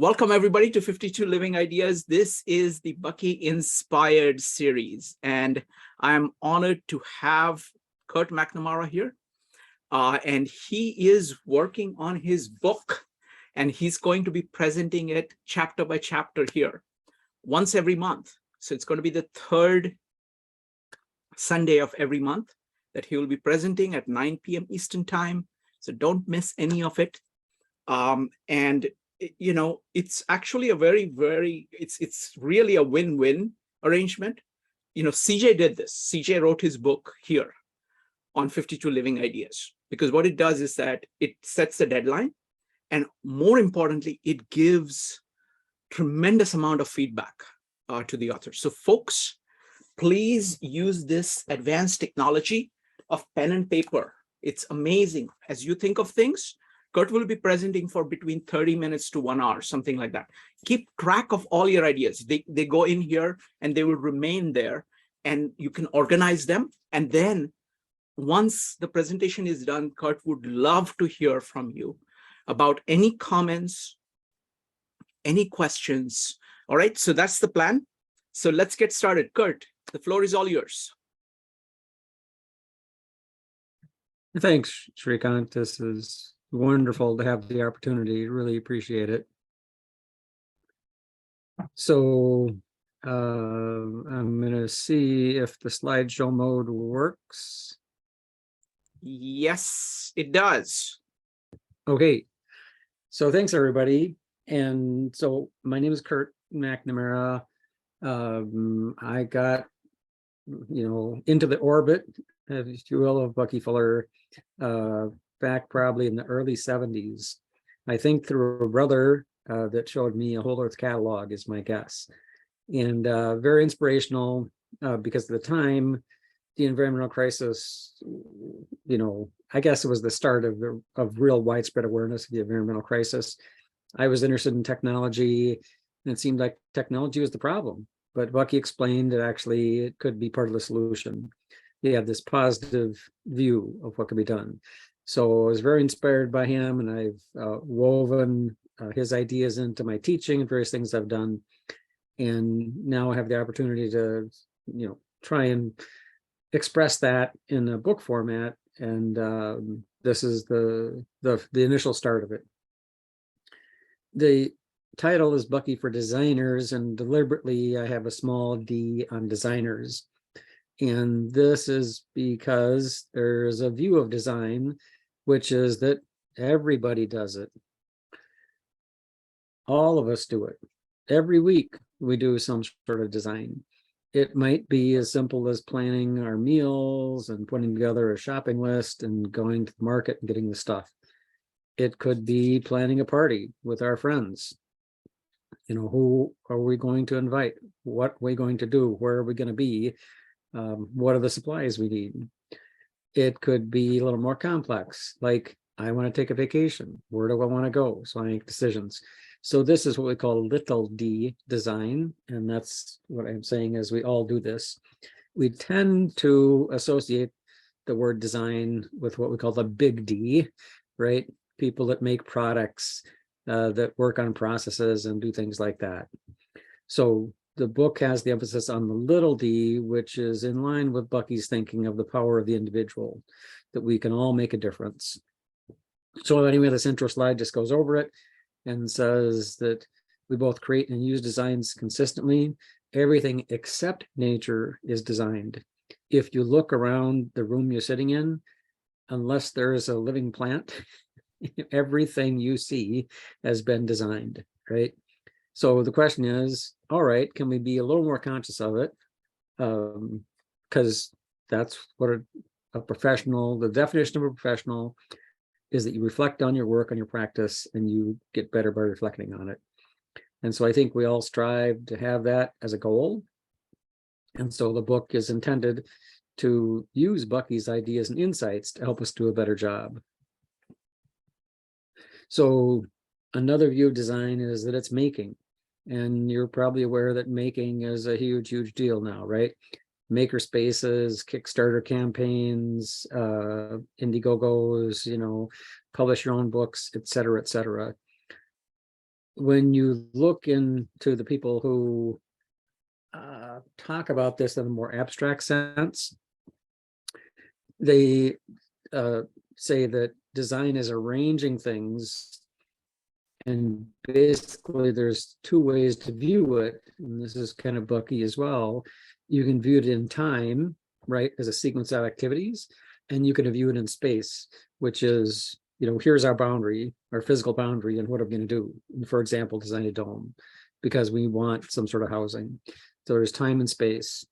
Welcome everybody to 52 Living Ideas. This is the Bucky Inspired series, and I'm honored to have Curt McNamara here. And he is working on his book, and he's going to be presenting it chapter by chapter here, once every month. So it's going to be the third Sunday of every month that he will be presenting at 9 p.m. Eastern time. So don't miss any of it. And you know, it's actually a it's really a win-win arrangement. You know, CJ did this. CJ wrote his book here on 52 Living Ideas, because what it does is that it sets the deadline, and more importantly, it gives tremendous amount of feedback to the author. So folks, please use this advanced technology of pen and paper. It's amazing. As you think of things, Curt will be presenting for between 30 minutes to 1 hour, something like that. Keep track of all your ideas. They go in here and they will remain there, and you can organize them. And then once the presentation is done, Curt would love to hear from you about any comments, any questions. All right, so that's the plan. So let's get started. Curt, the floor is all yours. Thanks, Shrikant. This is wonderful to have the opportunity. Really appreciate it. So I'm going to see if the slideshow mode works. Yes, it does. Okay. So thanks, everybody. And so my name is Curt McNamara. I got, into the orbit, if you will, of Bucky Fuller back probably in the early 70s. I think through a brother that showed me a Whole Earth catalog is my guess. And very inspirational because at the time, the environmental crisis, I guess it was the start of real widespread awareness of the environmental crisis. I was interested in technology, and it seemed like technology was the problem. But Bucky explained that actually it could be part of the solution. He had this positive view of what could be done. So I was very inspired by him, and I've woven his ideas into my teaching and various things I've done. And now I have the opportunity to, try and express that in a book format. And this is the initial start of it. The title is Bucky for Designers, and deliberately I have a small d on designers. And this is because there's a view of design, which is that everybody does it. All of us do it. Every week we do some sort of design. It might be as simple as planning our meals and putting together a shopping list and going to the market and getting the stuff. It could be planning a party with our friends. Who are we going to invite? What are we going to do? Where are we going to be? What are the supplies we need? It could be a little more complex, like I want to take a vacation. Where do I want to go? So I make decisions. So this is what we call little d design. And that's what I'm saying is we all do this. We tend to associate the word design with what we call the big D, right? People that make products, that work on processes and do things like that. So the book has the emphasis on the little d, which is in line with Bucky's thinking of the power of the individual, that we can all make a difference. So anyway, this intro slide just goes over it and says that we both create and use designs consistently. Everything except nature is designed. If you look around the room you're sitting in, unless there is a living plant, everything you see has been designed, right? So the question is, all right, can we be a little more conscious of it? Because that's what a professional, the definition of a professional is that you reflect on your work, on your practice, and you get better by reflecting on it. And so I think we all strive to have that as a goal. And so the book is intended to use Bucky's ideas and insights to help us do a better job. So another view of design is that it's making. And you're probably aware that making is a huge deal now, right? Maker spaces, Kickstarter campaigns, Indiegogos, publish your own books, et cetera, et cetera. when you look into the people who talk about this in a more abstract sense, they say that design is arranging things, and basically there's two ways to view it, and this is kind of Bucky as well. You can view it in time, right, as a sequence of activities, and you can view it in space, which is, here's our boundary, our physical boundary, and what are we going to do? For example, design a dome because we want some sort of housing. So there's time and space.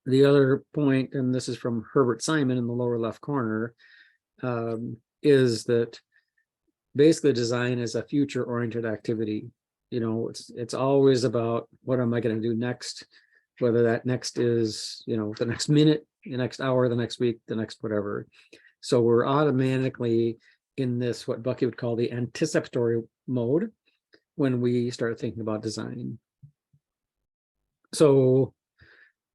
The other point, and this is from Herbert Simon in the lower left corner, is that basically design is a future-oriented activity. It's always about what am I going to do next, whether that next is, the next minute, the next hour, the next week, the next whatever. So we're automatically in this, what Bucky would call the anticipatory mode when we start thinking about design. So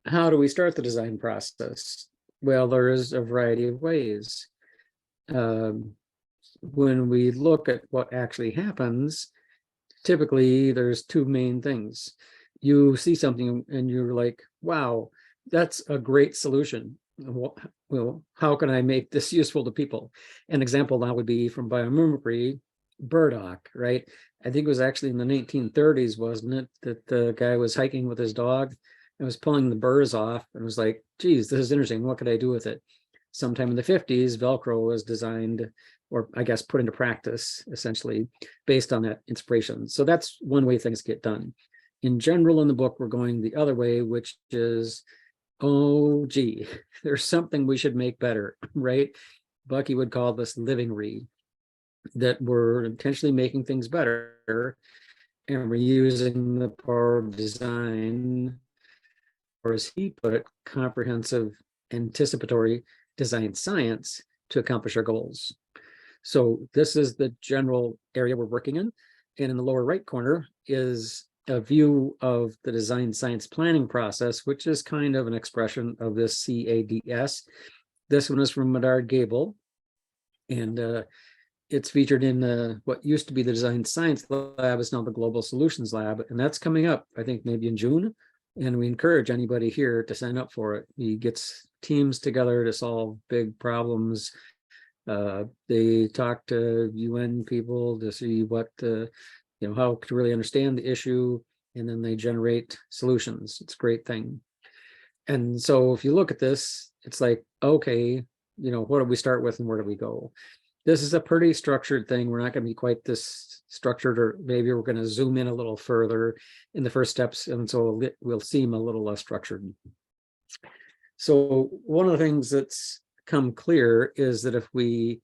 how do we start the design process? Well, there is a variety of ways. When we look at what actually happens, typically there's two main things. You see something and you're like, wow, that's a great solution. Well, how can I make this useful to people? An example now would be from biomimicry, burdock, right? I think it was actually in the 1930s, wasn't it, that the guy was hiking with his dog and was pulling the burrs off and was like, geez, this is interesting. What could I do with it? Sometime in the 50s, Velcro was designed, or I guess put into practice, essentially, based on that inspiration. So that's one way things get done. In general, in the book, we're going the other way, which is, oh, gee, there's something we should make better, right? Bucky would call this livingry, that we're intentionally making things better, and we're using the power of design, or as he put it, comprehensive anticipatory design science to accomplish our goals. So this is the general area we're working in. And in the lower right corner is a view of the design science planning process, which is kind of an expression of this CADS. This one is from Medard Gable, and it's featured in what used to be the Design Science Lab, is now the Global Solutions Lab, and that's coming up, I think, maybe in June. And we encourage anybody here to sign up for it. He gets teams together to solve big problems. They talk to UN people to see what, how to really understand the issue, and then they generate solutions. It's a great thing. And so if you look at this, it's like, okay, what do we start with and where do we go? This is a pretty structured thing. We're not going to be quite this structured, or maybe we're going to zoom in a little further in the first steps, and so we'll seem a little less structured. So one of the things that's come clear is that if we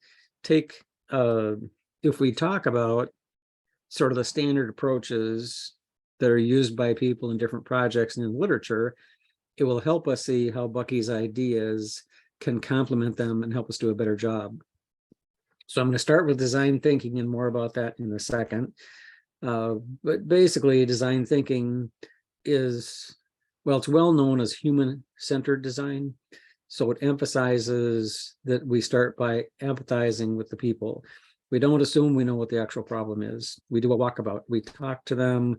talk about sort of the standard approaches that are used by people in different projects and in literature, it will help us see how Bucky's ideas can complement them and help us do a better job. So I'm going to start with design thinking, and more about that in a second. But basically, design thinking is, well, it's well known as human-centered design. So it emphasizes that we start by empathizing with the people. We don't assume we know what the actual problem is. We do a walkabout. We talk to them.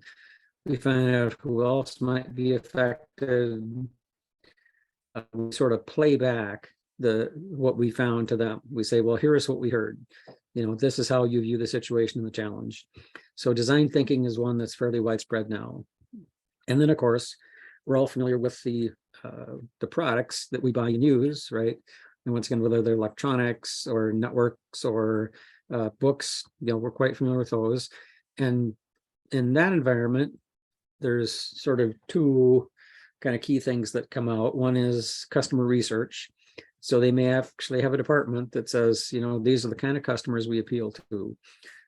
We find out who else might be affected. We sort of play back what we found to them. We say, well, here is what we heard. This is how you view the situation and the challenge. So design thinking is one that's fairly widespread now. And then, of course, we're all familiar with the products that we buy and use, right? And once again, whether they're electronics or networks or books, we're quite familiar with those. And in that environment, there's sort of two kind of key things that come out. One is customer research. So they may actually have a department that says, these are the kind of customers we appeal to.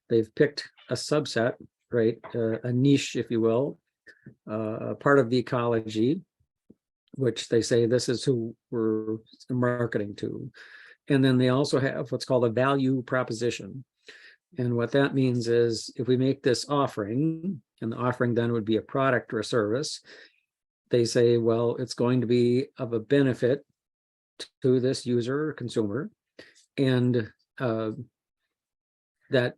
They've picked a subset, right? A niche, if you will, part of the ecology, which they say this is who we're marketing to. And then they also have what's called a value proposition. And what that means is if we make this offering, and the offering then would be a product or a service, they say, well, it's going to be of a benefit to this user or consumer, and that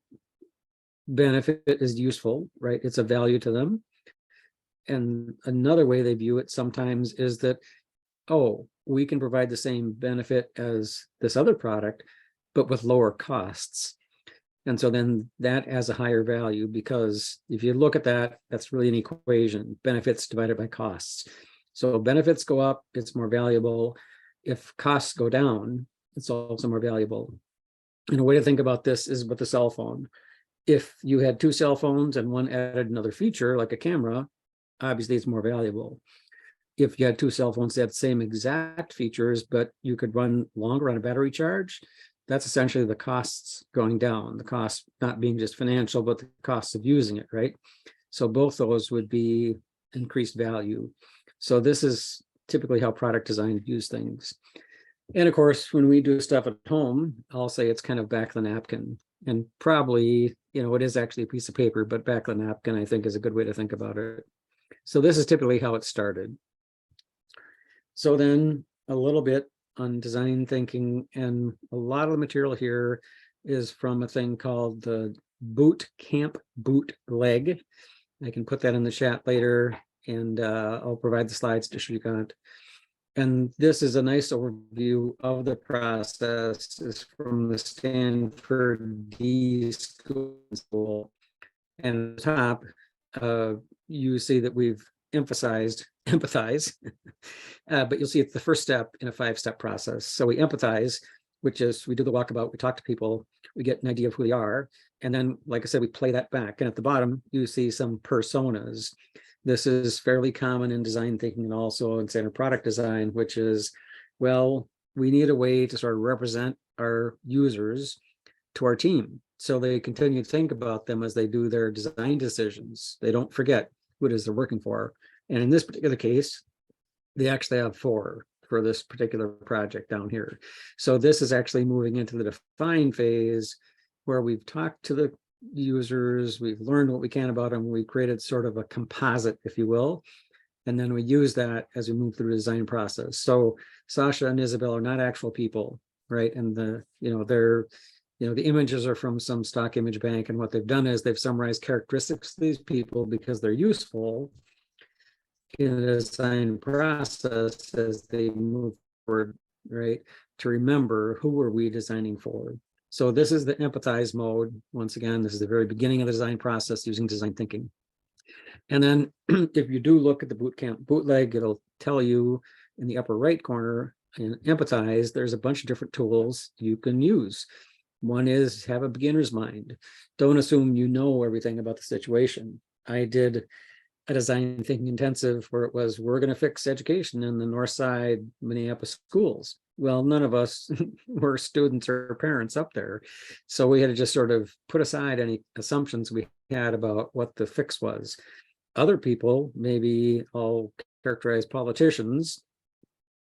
benefit is useful, right? It's a value to them. And another way they view it sometimes is that, oh, we can provide the same benefit as this other product, but with lower costs. And so then that has a higher value, because if you look at that, that's really an equation, benefits divided by costs. So benefits go up, it's more valuable. If costs go down, it's also more valuable. And a way to think about this is with the cell phone. If you had two cell phones and one added another feature like a camera, obviously it's more valuable. If you had two cell phones that had the same exact features, but you could run longer on a battery charge, that's essentially the costs going down, the cost not being just financial, but the cost of using it, right? So both those would be increased value. So this is typically how product design views things. And of course, when we do stuff at home, I'll say it's kind of back of the napkin. And probably, it is actually a piece of paper, but back of the napkin, I think, is a good way to think about it. So this is typically how it started. So then a little bit on design thinking, and a lot of the material here is from a thing called the Boot Camp Bootleg. I can put that in the chat later, and I'll provide the slides to Shrikant. And this is a nice overview of the process. It's from the Stanford D School. And at the top, you see that we've emphasized empathize, but you'll see it's the first step in a 5-step process. So we empathize, which is we do the walkabout, we talk to people, we get an idea of who they are. And then, like I said, we play that back. And at the bottom, you see some personas. This is fairly common in design thinking and also in standard product design, which is, well, we need a way to sort of represent our users to our team, so they continue to think about them as they do their design decisions. They don't forget who it is they're working for. And in this particular case, they actually have 4 for this particular project down here. So this is actually moving into the define phase, where we've talked to the users, we've learned what we can about them, we created sort of a composite, if you will, and then we use that as we move through the design process. So Sasha and Isabel are not actual people, right? And the images are from some stock image bank, and what they've done is they've summarized characteristics of these people because they're useful in the design process as they move forward, right? To remember, who were we designing for? So this is the empathize mode. Once again, this is the very beginning of the design process using design thinking. And then if you do look at the Bootcamp Bootleg, it'll tell you in the upper right corner, in empathize, there's a bunch of different tools you can use. One is have a beginner's mind. Don't assume you know everything about the situation. I did a design thinking intensive where it was, we're going to fix education in the North Side Minneapolis schools. Well, none of us were students or parents up there. So we had to just sort of put aside any assumptions we had about what the fix was. Other people, maybe I'll characterize politicians,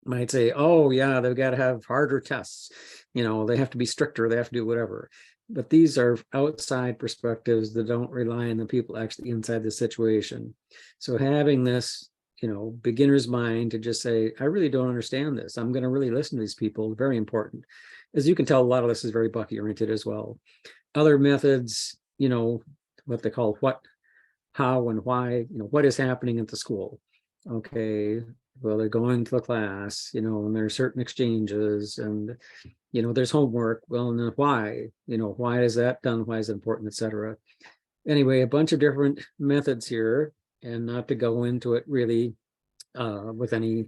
might say, oh yeah, they've got to have harder tests. They have to be stricter, they have to do whatever. But these are outside perspectives that don't rely on the people actually inside the situation. So having this, beginner's mind to just say, I really don't understand this, I'm going to really listen to these people, very important. As you can tell, a lot of this is very Bucky oriented as well. Other methods, what they call what, how, and why, what is happening at the school. Okay, well, they're going to the class, and there are certain exchanges, and there's homework. Well, and then why? Why is that done? Why is it important, etc. Anyway, a bunch of different methods here, and not to go into it really with any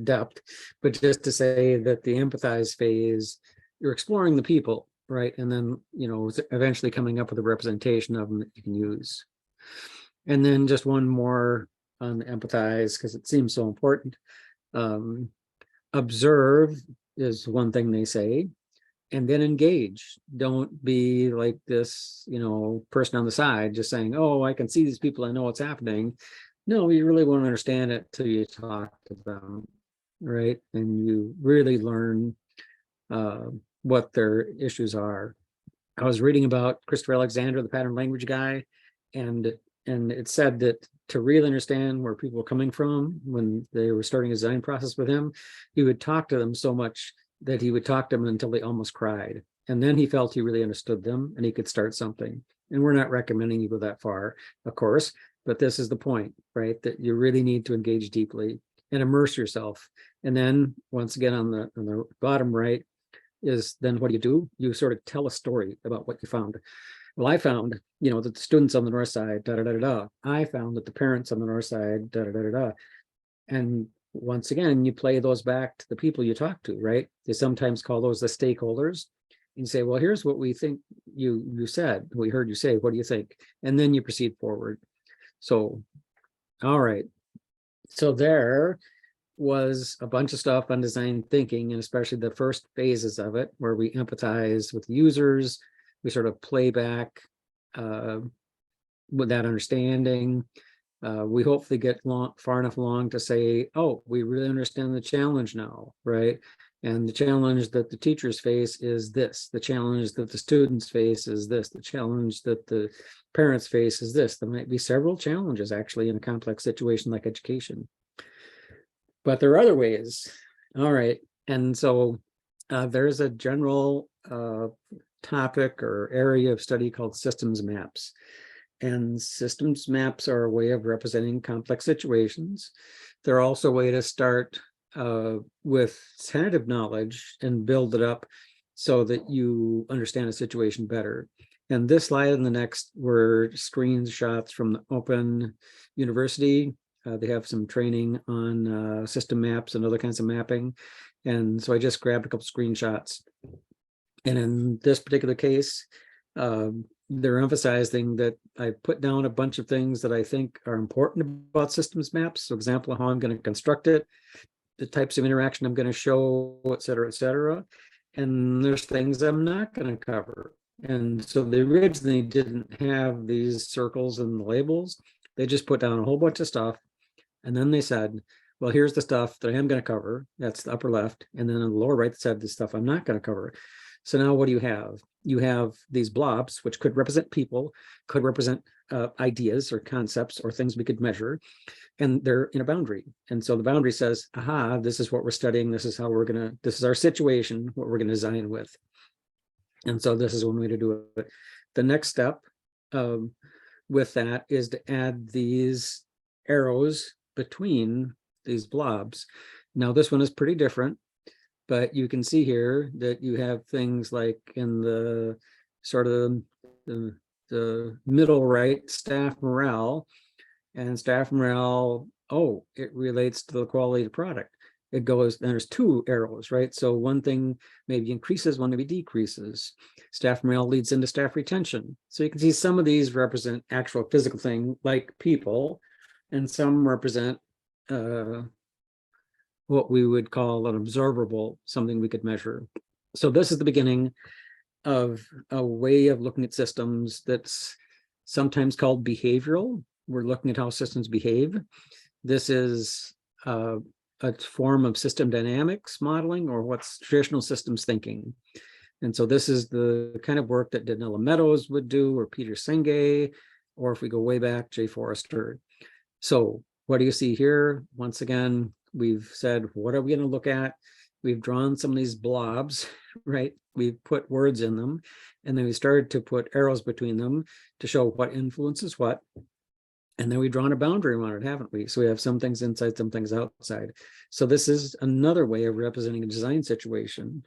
depth, but just to say that the empathize phase, you're exploring the people, right? And then eventually coming up with a representation of them that you can use. And then just one more on empathize, because it seems so important. Observe is one thing they say, and then engage. Don't be like this, person on the side just saying, oh, I can see these people, I know what's happening. No, you really want to understand it till you talk to them, right? And you really learn what their issues are. I was reading about Christopher Alexander, the pattern language guy, and it said that to really understand where people were coming from when they were starting a design process with him, he would talk to them so much that he would talk to them until they almost cried. And then he felt he really understood them and he could start something. And we're not recommending you go that far, of course, but this is the point, right? That you really need to engage deeply and immerse yourself. And then once again, on the bottom right is then what do? You sort of tell a story about what you found. Well, I found, that the students on the north side, da da da da da. I found that the parents on the north side, da da da da da. And once again, you play those back to the people you talk to, right? They sometimes call those the stakeholders. And you say, well, here's what we think you said. We heard you say, what do you think? And then you proceed forward. So, all right. So there was a bunch of stuff on design thinking, and especially the first phases of it, where we empathize with users. We sort of play back with that understanding. We hopefully get far enough along to say, oh, we really understand the challenge now, right? And the challenge that the teachers face is this. The challenge that the students face is this. The challenge that the parents face is this. There might be several challenges actually in a complex situation like education. But there are other ways. All right. And so there's a general topic or area of study called systems maps. And systems maps are a way of representing complex situations. They're also a way to start with tentative knowledge and build it up so that you understand a situation better. And this slide and the next were screenshots from the Open University. They have some training on system maps and other kinds of mapping. And so I just grabbed a couple screenshots. And in this particular case, they're emphasizing that I put down a bunch of things that I think are important about systems maps. So example of how I'm going to construct it, the types of interaction I'm going to show, et cetera, et cetera. And there's things I'm not going to cover. And so they originally didn't have these circles and labels. They just put down a whole bunch of stuff. And then they said, well, here's the stuff that I am going to cover. That's the upper left. And then on the lower right side, the stuff I'm not going to cover. So now what do you have? You have these blobs, which could represent people, could represent ideas or concepts or things we could measure, and they're in a boundary. And so the boundary says, aha, this is what we're studying. This is how we're going to, this is our situation, what we're going to design with. And so this is one way to do it. The next step with that is to add these arrows between these blobs. Now this one is pretty different. But you can see here that you have things like in the sort of the middle right, staff morale, and staff morale, oh, it relates to the quality of the product. It goes, there's two arrows, right? So one thing maybe increases, one maybe decreases. Staff morale leads into staff retention. So you can see some of these represent actual physical thing like people, and some represent what we would call an observable, something we could measure. So this is the beginning of a way of looking at systems that's sometimes called behavioral. We're looking at how systems behave. This is a form of system dynamics modeling, or what's traditional systems thinking. And so this is the kind of work that Danila Meadows would do, or Peter Senge, or if we go way back, Jay Forrester. So what do you see here? Once again, we've said, what are we going to look at? We've drawn some of these blobs, right? We've put words in them, and then we started to put arrows between them to show what influences what. And then we've drawn a boundary around it, haven't we? So we have some things inside, some things outside. So this is another way of representing a design situation.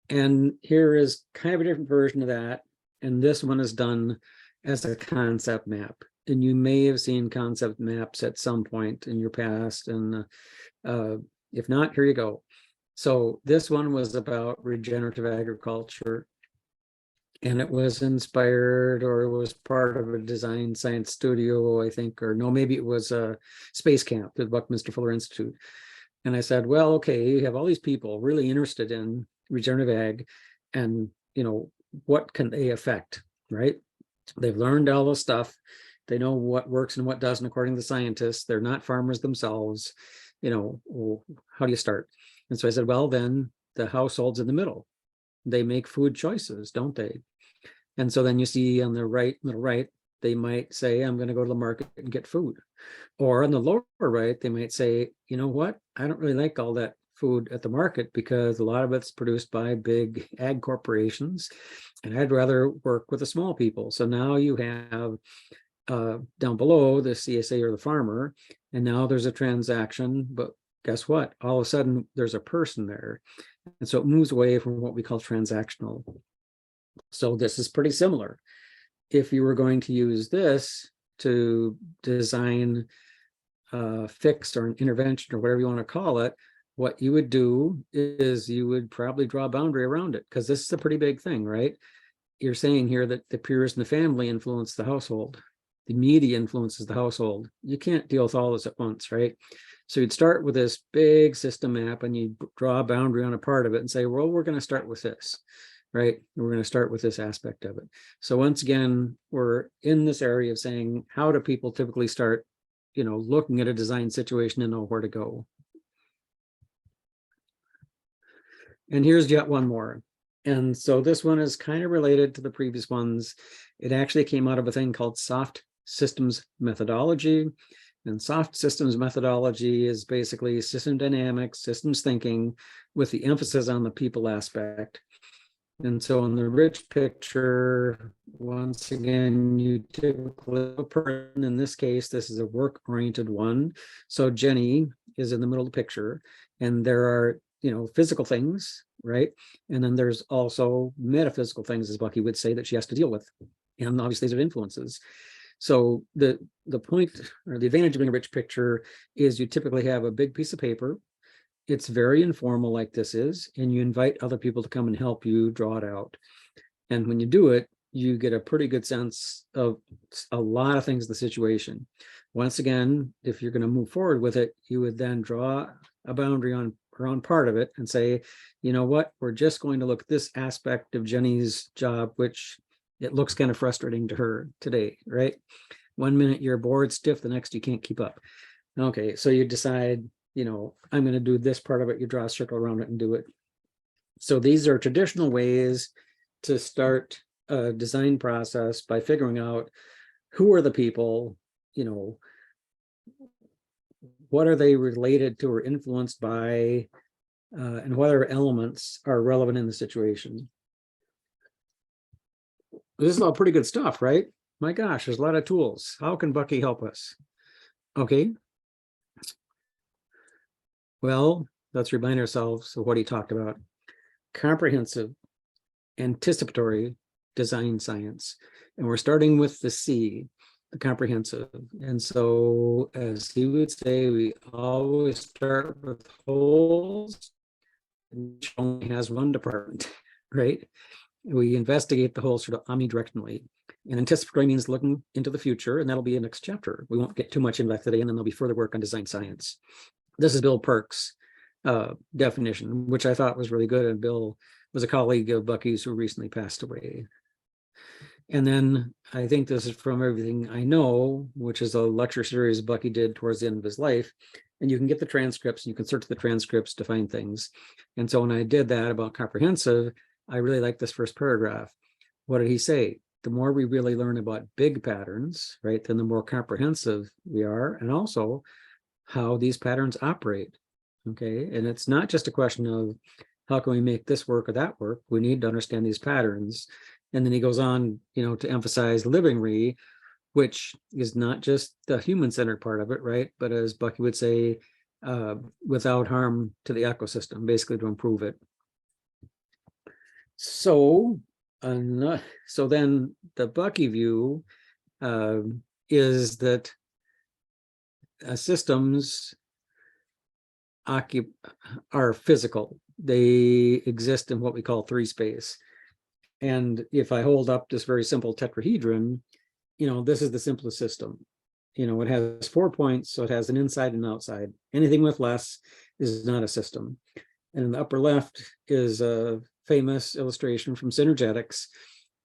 And here is kind of a different version of that. And this one is done as a concept map. And you may have seen concept maps at some point in your past. And if not, here you go. So this one was about regenerative agriculture. And it was inspired, or it was part of a design science studio, I think, or no, maybe it was a space camp at Buckminster Fuller Institute. And I said, well, okay, you have all these people really interested in regenerative ag, and, what can they affect, right? They've learned all this stuff. They know what works and what doesn't according to the scientists. They're not farmers themselves. Well, how do you start? And so I said, well, then the households in the middle, they make food choices, don't they? And so then you see on the middle right, they might say, I'm going to go to the market and get food. Or on the lower right, they might say, you know what? I don't really like all that food at the market because a lot of it's produced by big ag corporations. And I'd rather work with the small people. So now you have down below the CSA or the farmer, and now there's a transaction, but guess what? All of a sudden there's a person there. And so it moves away from what we call transactional. So this is pretty similar. If you were going to use this to design a fix or an intervention or whatever you want to call it, what you would do is you would probably draw a boundary around it, because this is a pretty big thing, right? You're saying here that the peers and the family influence the household. The media influences the household. You can't deal with all this at once, right? So you'd start with this big system map and you draw a boundary on a part of it and say, well, we're going to start with this, right? We're going to start with this aspect of it. So once again, we're in this area of saying, how do people typically start, looking at a design situation and know where to go? And here's yet one more. And so this one is kind of related to the previous ones. It actually came out of a thing called soft systems methodology. And soft systems methodology is basically system dynamics, systems thinking, with the emphasis on the people aspect. And so in the rich picture, once again, you typically, in this case, this is a work-oriented one. So Jenny is in the middle of the picture, and there are, physical things, right? And then there's also metaphysical things, as Bucky would say, that she has to deal with. And obviously these are influences. So the point or the advantage of being a rich picture is you typically have a big piece of paper. It's very informal like this is, and you invite other people to come and help you draw it out. And when you do it, you get a pretty good sense of a lot of things in the situation. Once again, if you're going to move forward with it, you would then draw a boundary on part of it and say, you know what, we're just going to look at this aspect of Jenny's job, which it looks kind of frustrating to her today, right? 1 minute you're bored stiff, the next you can't keep up. Okay, so you decide, I'm going to do this part of it. You draw a circle around it and do it. So these are traditional ways to start a design process by figuring out who are the people, what are they related to or influenced by, and what other elements are relevant in the situation. This is all pretty good stuff, right? My gosh, there's a lot of tools. How can Bucky help us? Okay. Well, let's remind ourselves of what he talked about. Comprehensive, anticipatory design science. And we're starting with the C, the comprehensive. And so, as he would say, we always start with wholes, which only has one department, right? We investigate the whole sort of omnidirectionally. And anticipatory means looking into the future, and that'll be a next chapter. We won't get too much into that today, and then there'll be further work on design science. This is Bill Perk's definition, which I thought was really good. And Bill was a colleague of Bucky's who recently passed away. And then I think this is From Everything I Know, which is a lecture series Bucky did towards the end of his life. And you can get the transcripts, and you can search the transcripts to find things. And so when I did that about comprehensive, I really like this first paragraph. What did he say? The more we really learn about big patterns, right, then the more comprehensive we are, and also how these patterns operate. Okay, and it's not just a question of how can we make this work or that work. We need to understand these patterns. And then he goes on, to emphasize livingry, which is not just the human-centered part of it, right? But as Bucky would say, without harm to the ecosystem, basically to improve it. So then the Bucky view is that systems are physical. They exist in what we call 3-space. And if I hold up this very simple tetrahedron, this is the simplest system. It has 4 points, so it has an inside and outside. Anything with less is not a system. And in the upper left is a famous illustration from Synergetics,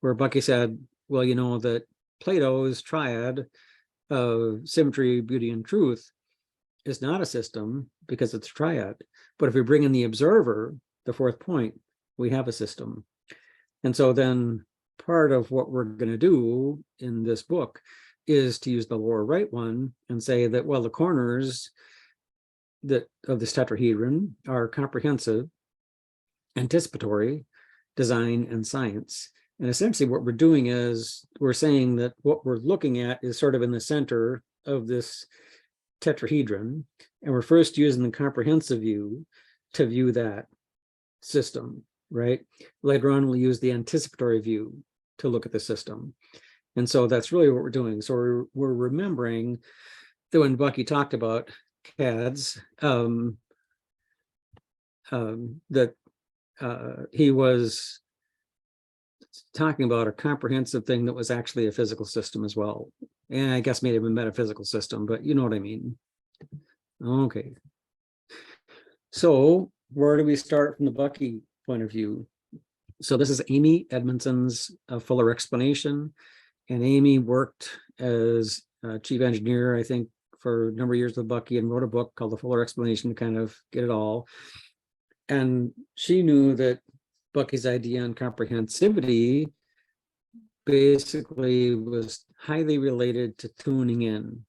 where Bucky said, well, that Plato's triad of symmetry, beauty, and truth is not a system because it's a triad. But if we bring in the observer, the 4th point, we have a system. And so then part of what we're going to do in this book is to use the lower right one and say that, well, the corners of this tetrahedron are comprehensive, anticipatory, design, and science. And essentially what we're doing is we're saying that what we're looking at is sort of in the center of this tetrahedron. And we're first using the comprehensive view to view that system, right? Later on, we'll use the anticipatory view to look at the system. And so that's really what we're doing. So we're remembering that when Bucky talked about CADs, that he was talking about a comprehensive thing that was actually a physical system as well. And I guess maybe a metaphysical system, but you know what I mean. Okay. So where do we start from the Bucky point of view? So this is Amy Edmondson's Fuller explanation. And Amy worked as chief engineer, I think, for a number of years with Bucky, and wrote a book called The Fuller Explanation to kind of get it all. And she knew that Bucky's idea on comprehensivity basically was highly related to tuning in.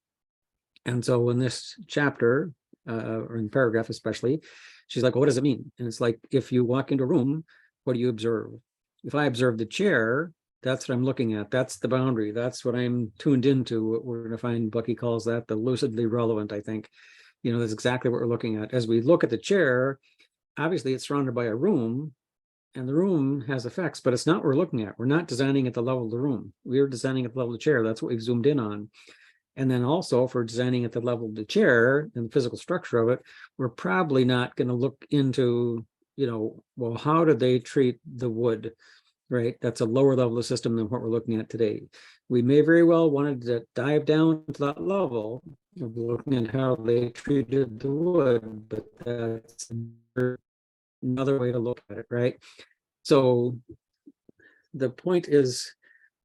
And so in this chapter, or in paragraph especially, she's like, well, what does it mean? And it's like, if you walk into a room, what do you observe? If I observe the chair, that's what I'm looking at. That's the boundary. That's what I'm tuned into. What we're going to find, Bucky calls that the lucidly relevant, I think. You know, that's exactly what we're looking at. As we look at the chair, obviously it's surrounded by a room, and the room has effects, but it's not what we're looking at. We're not designing at the level of the room. We're designing at the level of the chair. That's what we've zoomed in on. And then also, if we're designing at the level of the chair and the physical structure of it, we're probably not going to look into, you know, well, how did they treat the wood, right? That's a lower level of system than what we're looking at today. We may very well wanted to dive down to that level of looking at how they treated the wood, but that's another way to look at it, right? So the point is,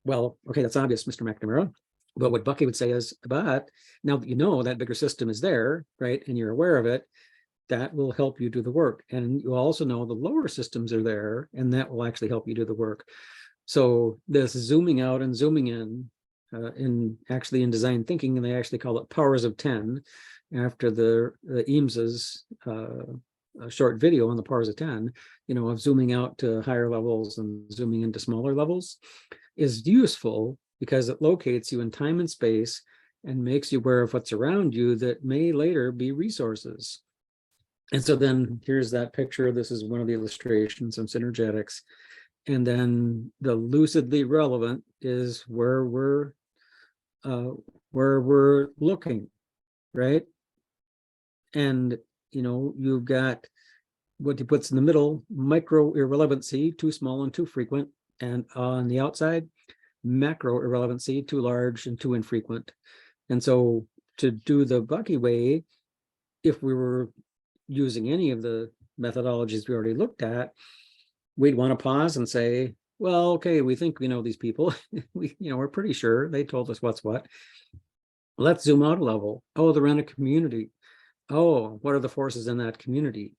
well, okay, that's obvious, Mr. McNamara. But what Bucky would say is, but now that you know that bigger system is there, right, and you're aware of it, that will help you do the work. And you also know the lower systems are there, and that will actually help you do the work. So this zooming out and zooming in design thinking, and they actually call it powers of 10 after the Eames's short video on the powers of 10, you know, of zooming out to higher levels and zooming into smaller levels is useful because it locates you in time and space and makes you aware of what's around you that may later be resources. And so then here's that picture. This is one of the illustrations of synergetics. And then the lucidly relevant is where we're looking, right? And you know, you've got what he puts in the middle, micro irrelevancy, too small and too frequent, and on the outside, macro irrelevancy, too large and too infrequent. And so to do the Bucky way, if we were using any of the methodologies we already looked at, we'd want to pause and say, well, okay, we think we know these people. We're pretty sure they told us what's what. Let's zoom out a level. Oh, they're in a community. Oh, what are the forces in that community?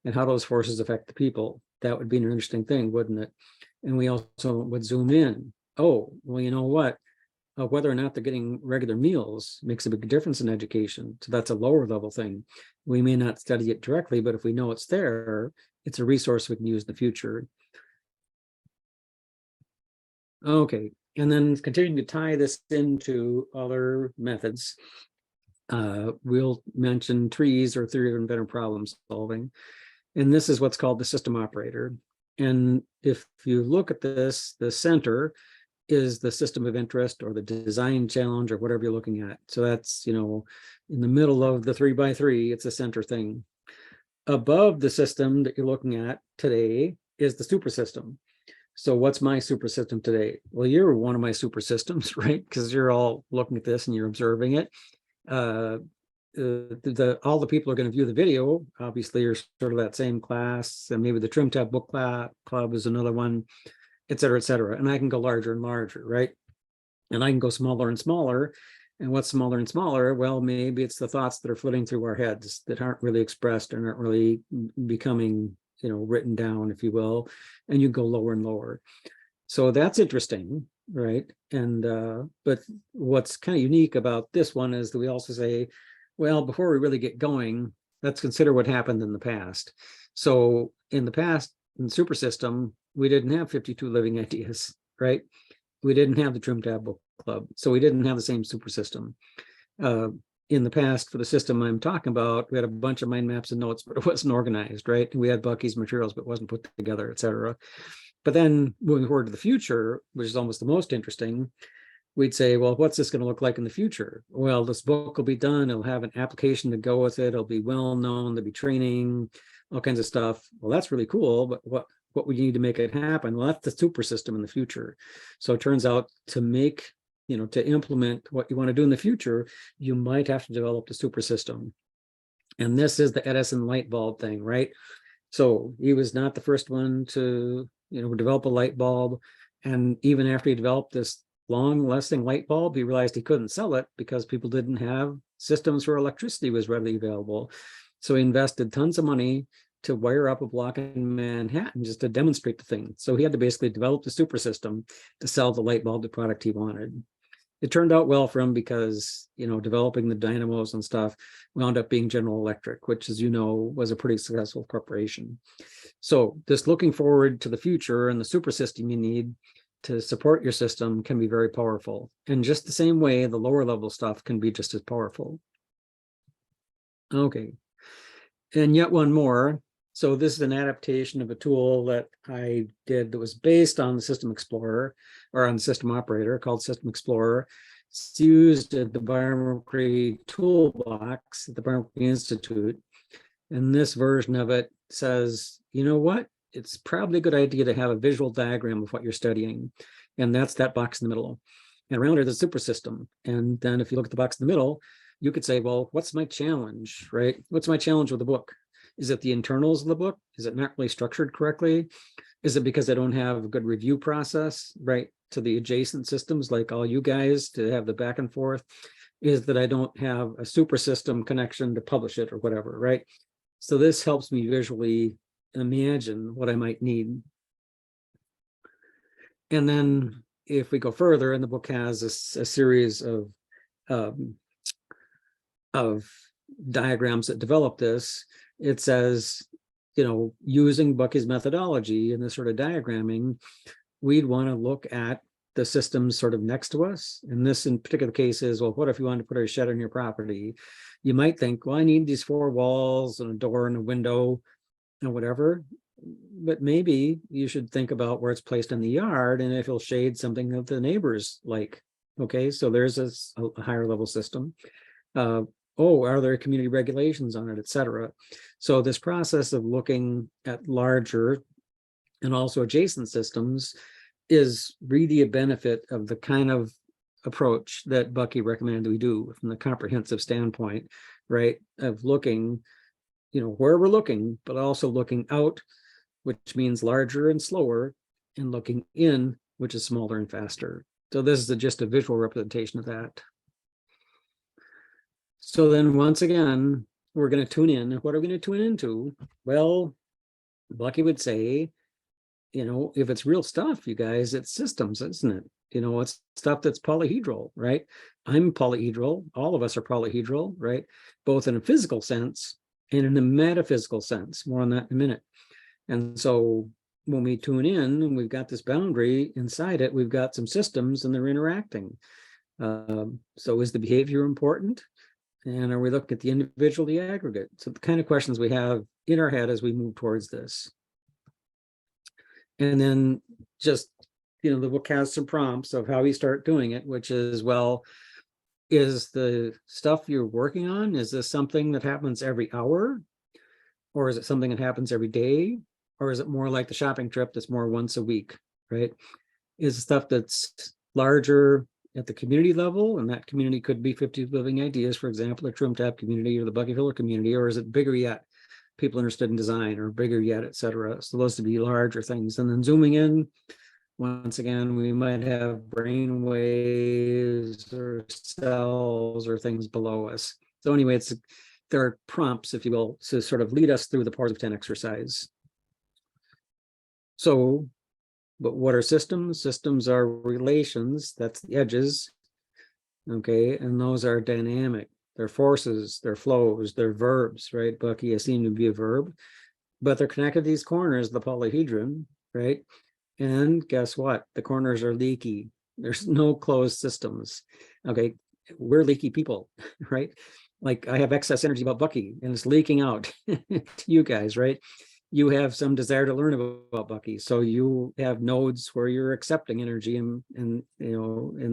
And how those forces affect the people? That would be an interesting thing, wouldn't it? And we also would zoom in. Oh, well, you know what? Whether or not they're getting regular meals makes a big difference in education. So that's a lower level thing. We may not study it directly, but if we know it's there, it's a resource we can use in the future. Okay, and then continuing to tie this into other methods, we'll mention trees or theory of inventive problem solving. And this is what's called the system operator. And if you look at this, the center is the system of interest or the design challenge or whatever you're looking at. So that's, you know, in the middle of the 3x3, it's a center thing. Above the system that you're looking at today is the super system. So what's my super system today? Well, you're one of my super systems, right? Because you're all looking at this and you're observing it. All the people are going to view the video, obviously, are sort of that same class, and maybe the Trim Tab Book Club is another one, et cetera, et cetera. And I can go larger and larger, right? And I can go smaller and smaller. And what's smaller and smaller? Well, maybe it's the thoughts that are flitting through our heads that aren't really expressed and aren't really becoming, you know, written down, if you will, and you go lower and lower. So that's interesting, right? And but what's kind of unique about this one is that we also say, well, before we really get going, let's consider what happened in the past. So in the past, in the super system, we didn't have 52 living ideas, right? We didn't have the Trim Tab Book Club, so we didn't have the same super system. In the past, for the system I'm talking about, we had a bunch of mind maps and notes, but it wasn't organized, right? We had Bucky's materials, but it wasn't put together, etc. But then moving forward to the future, which is almost the most interesting, we'd say, well, what's this going to look like in the future? Well, this book will be done. It'll have an application to go with it. It'll be well known. There'll be training, all kinds of stuff. Well, that's really cool. But what we need to make it happen? Well, that's the super system in the future. So it turns out to make, to implement what you want to do in the future, you might have to develop the super system. And this is the Edison light bulb thing, right? So he was not the first one to, develop a light bulb. And even after he developed this long-lasting light bulb, he realized he couldn't sell it because people didn't have systems where electricity was readily available. So he invested tons of money to wire up a block in Manhattan just to demonstrate the thing. So he had to basically develop the super system to sell the light bulb, the product he wanted. It turned out well for him because, developing the dynamos and stuff wound up being General Electric, which, as you know, was a pretty successful corporation. So this looking forward to the future and the super system you need to support your system can be very powerful. And just the same way, the lower level stuff can be just as powerful. Okay. And yet one more. So this is an adaptation of a tool that I did that was based on the System Explorer, or on the System Operator, called System Explorer. It's used at the Biomimicry Toolbox at the Biomimicry Institute. And this version of it says, you know what? It's probably a good idea to have a visual diagram of what you're studying. And that's that box in the middle. And around it, there's a super system. And then if you look at the box in the middle, you could say, well, what's my challenge, right? What's my challenge with the book? Is it the internals of the book? Is it not really structured correctly? Is it because I don't have a good review process, right, to the adjacent systems like all you guys to have the back and forth? Is that I don't have a super system connection to publish it or whatever, right? So this helps me visually imagine what I might need. And then if we go further, and the book has a series of diagrams that develop this, it says, using Bucky's methodology and this sort of diagramming, we'd want to look at the systems sort of next to us. And this in particular case is, well, what if you wanted to put a shed on your property? You might think, well, I need these 4 walls and a door and a window and whatever. But maybe you should think about where it's placed in the yard and if it'll shade something that the neighbors like. Okay, so there's a higher level system. Are there community regulations on it, et cetera? So this process of looking at larger and also adjacent systems is really a benefit of the kind of approach that Bucky recommended we do from the comprehensive standpoint, right? Of looking, where we're looking, but also looking out, which means larger and slower, and looking in, which is smaller and faster. So this is just a visual representation of that. So then once again, we're going to tune in. What are we going to tune into? Well, Bucky would say, if it's real stuff, you guys, it's systems, isn't it? It's stuff that's polyhedral, right? I'm polyhedral. All of us are polyhedral, right? Both in a physical sense and in a metaphysical sense. More on that in a minute. And so when we tune in and we've got this boundary inside it, we've got some systems and they're interacting. So is the behavior important? And are we looking at the individual, the aggregate? So the kind of questions we have in our head as we move towards this. And then just, the book has some prompts of how we start doing it, which is, well, is the stuff you're working on, is this something that happens every hour? Or is it something that happens every day? Or is it more like the shopping trip that's more once a week, right? Is stuff that's larger at the community level, and that community could be 50 Living Ideas, for example, a Trim Tab community or the Bucky Fuller community, or is it bigger yet, people interested in design, or bigger yet, et cetera? So those to be larger things. And then zooming in, once again, we might have brain waves or cells or things below us. So anyway, there are prompts, if you will, to sort of lead us through the Powers of 10 exercise. So, but what are systems? Systems are relations, that's the edges, okay, and those are dynamic. They're forces, they're flows, they're verbs, right? Bucky seem to be a verb, but they're connected to these corners, the polyhedron, right? And guess what? The corners are leaky. There's no closed systems. Okay, we're leaky people, right? Like I have excess energy about Bucky and it's leaking out to you guys, right? You have some desire to learn about Bucky, so you have nodes where you're accepting energy, and and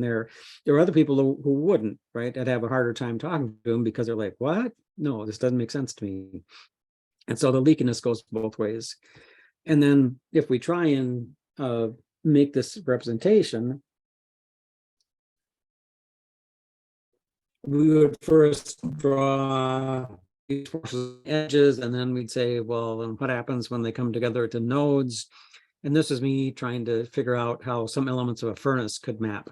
there are other people who wouldn't, right? I'd have a harder time talking to them because they're like, what? No, this doesn't make sense to me. And so the leakiness goes both ways. And then if we try and make this representation, we would first draw these forces edges, and then we'd say, well, then what happens when they come together to nodes? And this is me trying to figure out how some elements of a furnace could map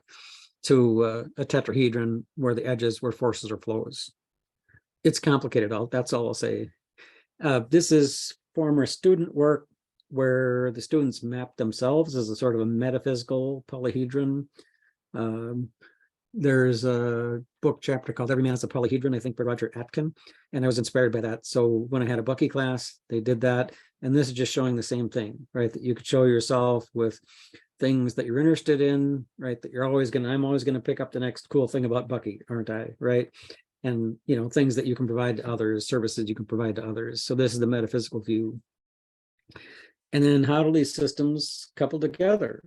to a tetrahedron where the edges were forces or flows. It's complicated. That's all I'll say. This is former student work where the students map themselves as a sort of a metaphysical polyhedron. There's a book chapter called Every Man is a Polyhedron, I think, by Roger Atkin, and I was inspired by that. So when I had a Bucky class, they did that, and this is just showing the same thing, right? That you could show yourself with things that you're interested in, right? That I'm always gonna pick up the next cool thing about Bucky, aren't I, right? And things that you can provide to others, services you can provide to others. So this is the metaphysical view. And then how do these systems couple together?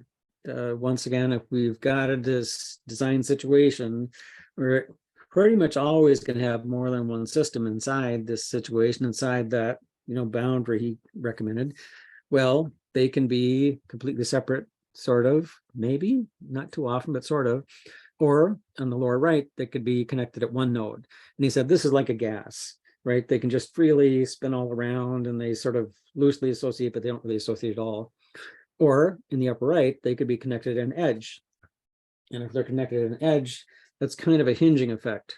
Once again, if we've got this design situation, we're pretty much always going to have more than one system inside this situation, inside that boundary he recommended. Well, they can be completely separate, sort of, maybe, not too often, but sort of. Or on the lower right, they could be connected at one node. And he said, this is like a gas, right? They can just freely spin all around and they sort of loosely associate, but they don't really associate at all. Or in the upper right, they could be connected at an edge. And if they're connected at an edge, that's kind of a hinging effect.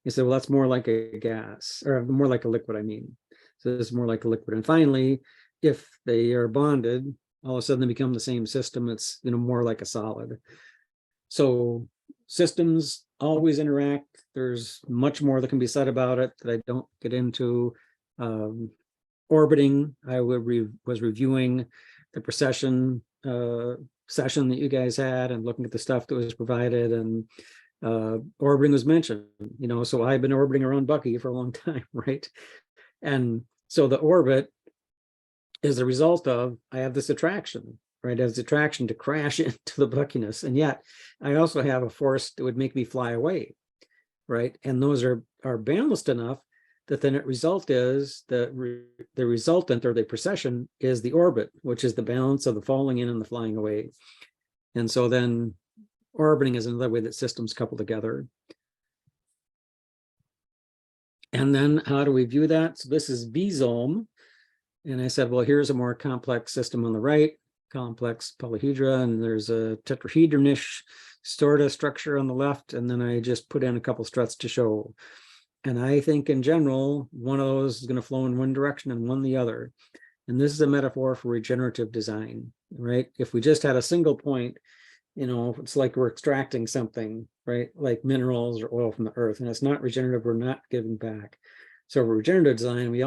You say, well, that's more like a gas, or more like a liquid, I mean. So this is more like a liquid. And finally, if they are bonded, all of a sudden they become the same system. It's more like a solid. So systems always interact. There's much more that can be said about it that I don't get into. Orbiting, I was reviewing the precession session that you guys had and looking at the stuff that was provided, and orbiting was mentioned, so I've been orbiting around Bucky for a long time, right? And so the orbit is the result of, I have this attraction, right? As attraction to crash into the Buckiness, and yet I also have a force that would make me fly away, right? And those are balanced enough that then the result is the resultant, or the precession, is the orbit, which is the balance of the falling in and the flying away. And so then orbiting is another way that systems couple together. And then how do we view that? So this is V-Zome. And I said, well, here's a more complex system on the right, complex polyhedra, and there's a tetrahedron-ish sort of structure on the left. And then I just put in a couple struts to show. And I think in general, one of those is going to flow in one direction and one the other. And this is a metaphor for regenerative design, right? If we just had a single point, it's like we're extracting something, right? Like minerals or oil from the earth, and it's not regenerative, we're not giving back. So for regenerative design, we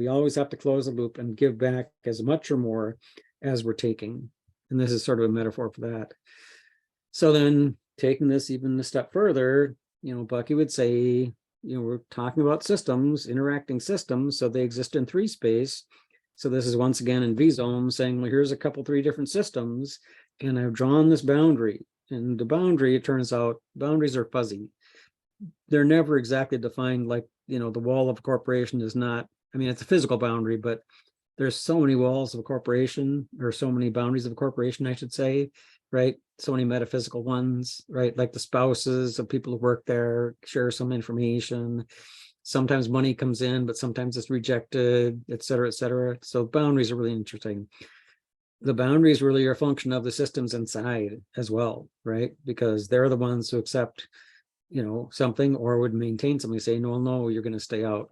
always have to close the loop and give back as much or more as we're taking. And this is sort of a metaphor for that. So then taking this even a step further, Bucky would say, we're talking about systems, interacting systems, so they exist in 3 space. So this is once again in V-Zome saying, well, here's a couple, 3 different systems, and I've drawn this boundary. And the boundary, it turns out, boundaries are fuzzy. They're never exactly defined, like, the wall of a corporation is not, it's a physical boundary, but there's so many walls of a corporation, or so many boundaries of a corporation, I should say, right? So many metaphysical ones, right? Like the spouses of people who work there share some information. Sometimes money comes in, but sometimes it's rejected, et cetera, et cetera. So boundaries are really interesting. The boundaries really are a function of the systems inside as well, right? Because they're the ones who accept, something, or would maintain something, say, no, you're going to stay out.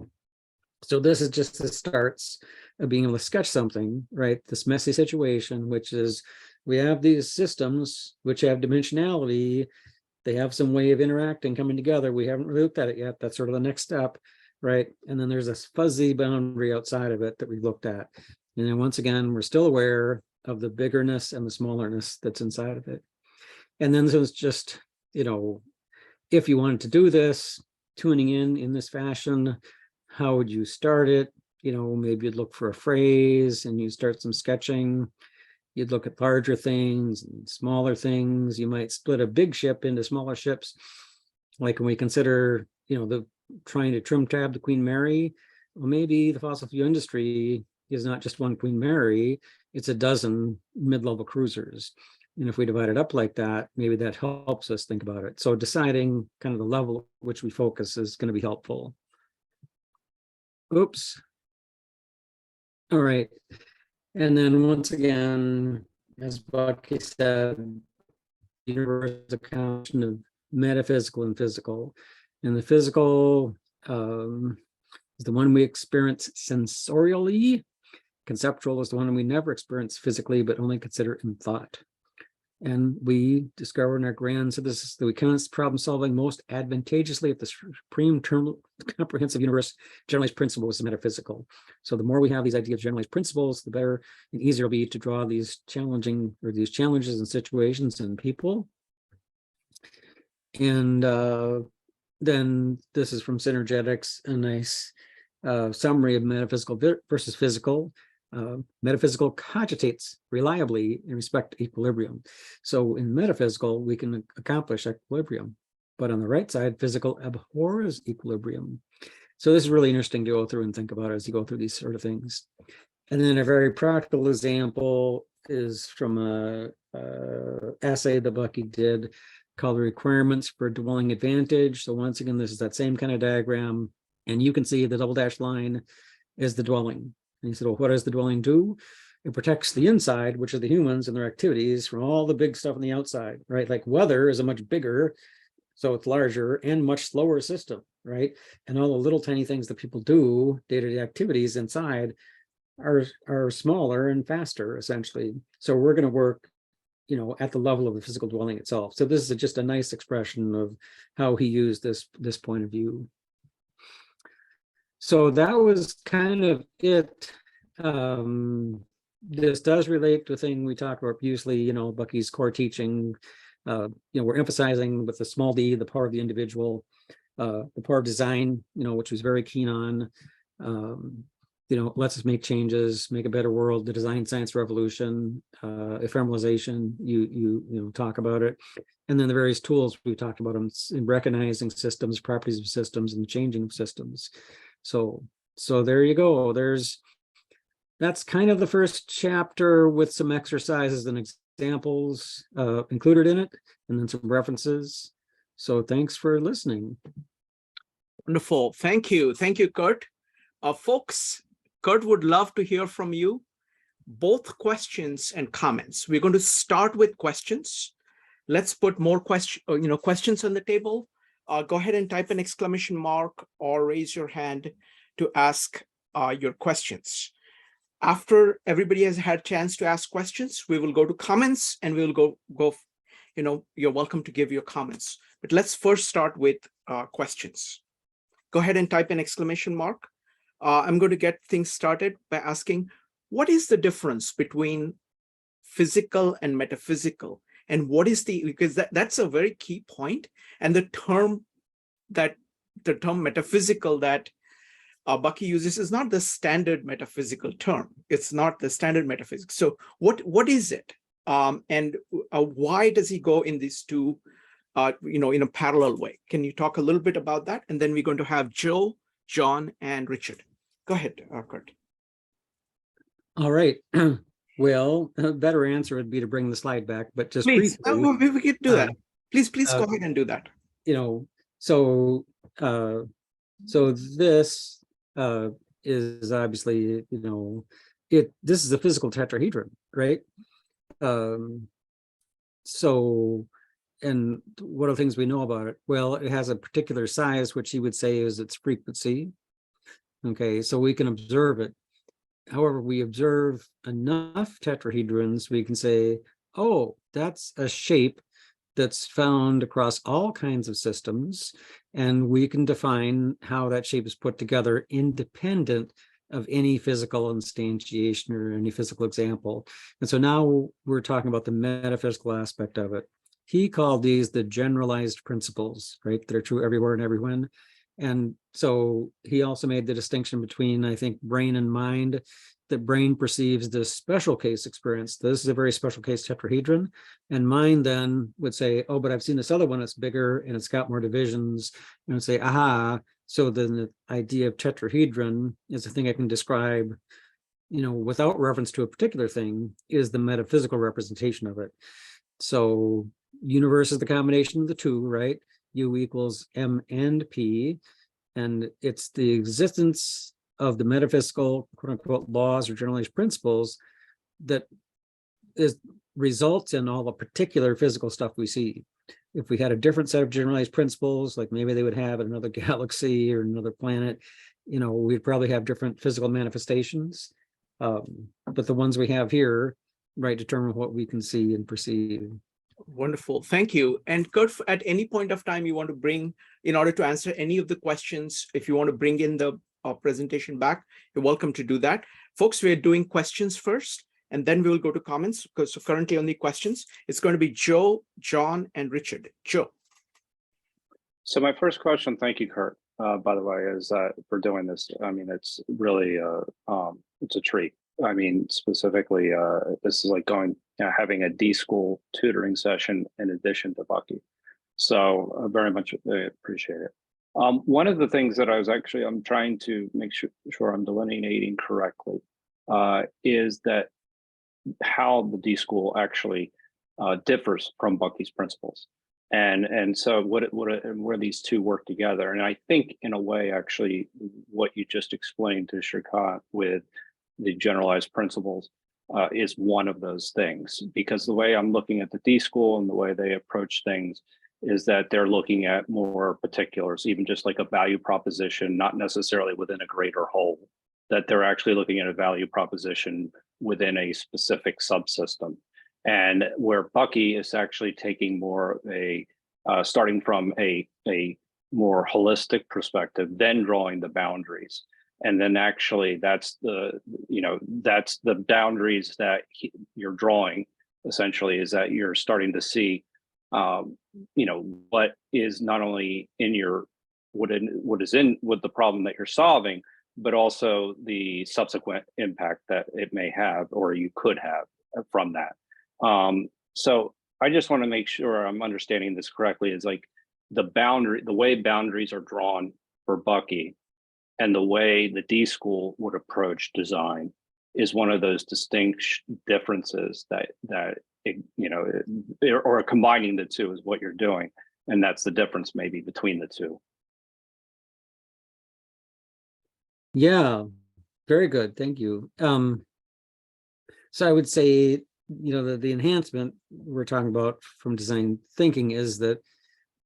So this is just the starts of being able to sketch something, right? This messy situation, which is, we have these systems which have dimensionality. They have some way of interacting, coming together. We haven't really looked at it yet. That's sort of the next step, right? And then there's this fuzzy boundary outside of it that we've looked at. And then once again, we're still aware of the biggerness and the smallerness that's inside of it. And then there's just, if you wanted to do this, tuning in this fashion, how would you start it? Maybe you'd look for a phrase and you start some sketching. You'd look at larger things and smaller things. You might split a big ship into smaller ships. Like when we consider, the trying to trim tab the Queen Mary, well, maybe the fossil fuel industry is not just one Queen Mary, it's a dozen mid-level cruisers. And if we divide it up like that, maybe that helps us think about it. So deciding kind of the level at which we focus is going to be helpful. Oops. All right. And then once again, as Bucky said, the universe is a combination of metaphysical and physical. And the physical is the one we experience sensorially. Conceptual is the one we never experience physically, but only consider in thought. And we discover in our grand synthesis that we commence problem solving most advantageously at the supreme term comprehensive universe generalized principle is metaphysical. So the more we have these ideas of generalized principles, the better and easier it'll be to draw these challenging or these challenges and situations and people. And then this is from Synergetics, a nice summary of metaphysical versus physical. Metaphysical cogitates reliably in respect to equilibrium. So in metaphysical, we can accomplish equilibrium, but on the right side, physical abhors equilibrium. So this is really interesting to go through and think about as you go through these sort of things. And then a very practical example is from a essay that Bucky did called The Requirements for Dwelling Advantage. So once again, this is that same kind of diagram, and you can see the double dashed line is the dwelling. And he said, well, what does the dwelling do? It protects the inside, which are the humans and their activities, from all the big stuff on the outside, right? Like weather is a much bigger, so it's larger and much slower system, right? And all the little tiny things that people do, day-to-day activities inside are smaller and faster, essentially. So we're going to work, at the level of the physical dwelling itself. So this is just a nice expression of how he used this point of view. So that was kind of it. This does relate to a thing we talked about previously, Bucky's core teaching. We're emphasizing with the small d, the power of the individual, the power of design, which was very keen on. Lets us make changes, make a better world, the design science revolution, ephemeralization, you talk about it. And then the various tools we talked about them in recognizing systems, properties of systems, and the changing of systems. So there you go. That's kind of the first chapter with some exercises and examples included in it, and then some references. So thanks for listening. Wonderful. Thank you. Thank you, Curt. Folks, Curt would love to hear from you, both questions and comments. We're going to start with questions. Let's put more questions on the table. Go ahead and type an exclamation mark or raise your hand to ask your questions. After everybody has had a chance to ask questions, we will go to comments and we will go. You're welcome to give your comments. But let's first start with questions. Go ahead and type an exclamation mark. I'm going to get things started by asking, what is the difference between physical and metaphysical? And what is because that's a very key point. And the term metaphysical that Bucky uses is not the standard metaphysical term. It's not the standard metaphysics. So what is it? And why does he go in these two, in a parallel way? Can you talk a little bit about that? And then we're going to have Joe, John, and Richard. Go ahead, Curt. All right. Well, a better answer would be to bring the slide back, but just please, briefly, we can do that. Please go ahead and do that. So this is obviously, this is a physical tetrahedron, right? So, and what are the things we know about it? Well, it has a particular size, which he would say is its frequency. Okay, so we can observe it. However, we observe enough tetrahedrons, we can say, oh, that's a shape that's found across all kinds of systems, and we can define how that shape is put together independent of any physical instantiation or any physical example. And so now we're talking about the metaphysical aspect of it. He called these the generalized principles, right? That are true everywhere and everywhen. And so he also made the distinction between, I think, brain and mind, that brain perceives this special case experience. This is a very special case tetrahedron. And mind then would say, oh, but I've seen this other one, it's bigger and it's got more divisions. And say, aha. So then the idea of tetrahedron is a thing I can describe, without reference to a particular thing, is the metaphysical representation of it. So universe is the combination of the two, right? U equals M and P. And it's the existence of the metaphysical, quote unquote, laws or generalized principles that results in all the particular physical stuff we see. If we had a different set of generalized principles, like maybe they would have another galaxy or another planet, we'd probably have different physical manifestations. But the ones we have here, right, determine what we can see and perceive. Wonderful. Thank you. And Curt, at any point of time you want to bring, in order to answer any of the questions, if you want to bring in the presentation back, you're welcome to do that. Folks, we're doing questions first, and then we will go to comments, because so currently only questions. It's going to be Joe, John, and Richard. Joe. So my first question, thank you, Curt, by the way, is for doing this. I mean, it's really, it's a treat. I mean, specifically, this is like having a D-School tutoring session in addition to Bucky. So I very much appreciate it. One of the things that I'm trying to make sure I'm delineating correctly is that how the D-School actually differs from Bucky's principles. And so where these two work together. And I think in a way, actually, what you just explained to Shrikant with the generalized principles is one of those things, because the way I'm looking at the D-School and the way they approach things is that they're looking at more particulars, even just like a value proposition, not necessarily within a greater whole, that they're actually looking at a value proposition within a specific subsystem. And where Bucky is actually taking more starting from a more holistic perspective, then drawing the boundaries. And then actually that's the boundaries that you're drawing, essentially, is that you're starting to see, what is not only in what is with the problem that you're solving, but also the subsequent impact that it may have, or you could have from that. So I just want to make sure I'm understanding this correctly, is like the way boundaries are drawn for Bucky and the way the D-School would approach design is one of those distinct differences or combining the two is what you're doing. And that's the difference maybe between the two. Yeah, very good. Thank you. So I would say, the enhancement we're talking about from design thinking is that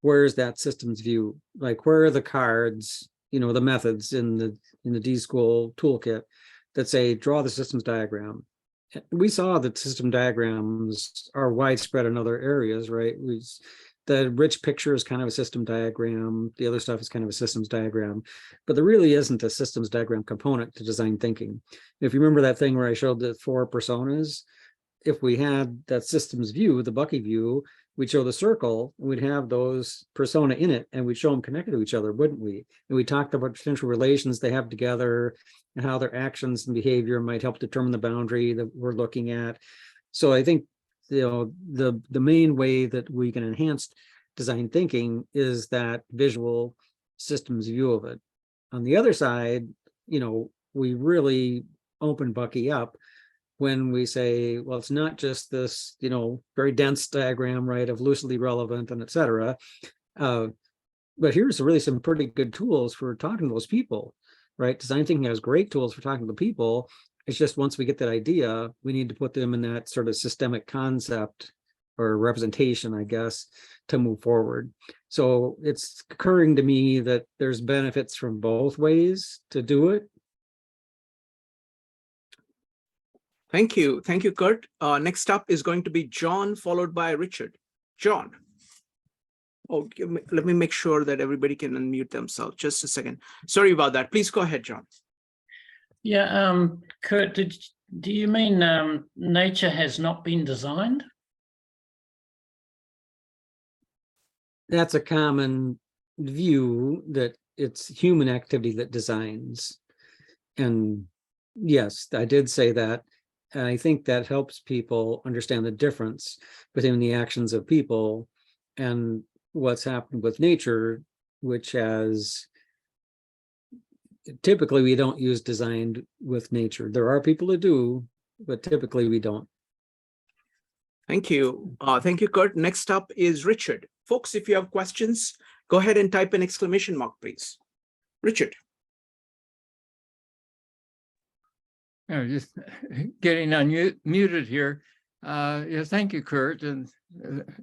where's that systems view? Like, where are the cards, the methods in the D-School toolkit that say draw the systems diagram? We saw that system diagrams are widespread in other areas, right? The rich picture is kind of a system diagram. The other stuff is kind of a systems diagram, but there really isn't a systems diagram component to design thinking. If you remember that thing where I showed the 4 personas, if we had that systems view, the Bucky view, we'd show the circle, and we'd have those persona in it, and we'd show them connected to each other, wouldn't we? And we talked about potential relations they have together and how their actions and behavior might help determine the boundary that we're looking at. So I think, the main way that we can enhance design thinking is that visual systems view of it. On the other side, we really open Bucky up when we say, well, it's not just this, very dense diagram, right, of loosely relevant and et cetera. But here's really some pretty good tools for talking to those people, right? Design thinking has great tools for talking to people. It's just once we get that idea, we need to put them in that sort of systemic concept or representation, I guess, to move forward. So it's occurring to me that there's benefits from both ways to do it. Thank you. Thank you, Curt. Next up is going to be John, followed by Richard. John. Oh, let me make sure that everybody can unmute themselves. Just a second. Sorry about that. Please go ahead, John. Yeah, Curt, do you mean nature has not been designed? That's a common view, that it's human activity that designs. And yes, I did say that. And I think that helps people understand the difference between the actions of people and what's happened with nature, which has typically we don't use designed with nature. There are people who do, but typically we don't. Thank you. Thank you, Curt. Next up is Richard. Folks, if you have questions, go ahead and type an exclamation mark, please. Richard. Just getting unmuted here. Yeah, thank you, Curt. And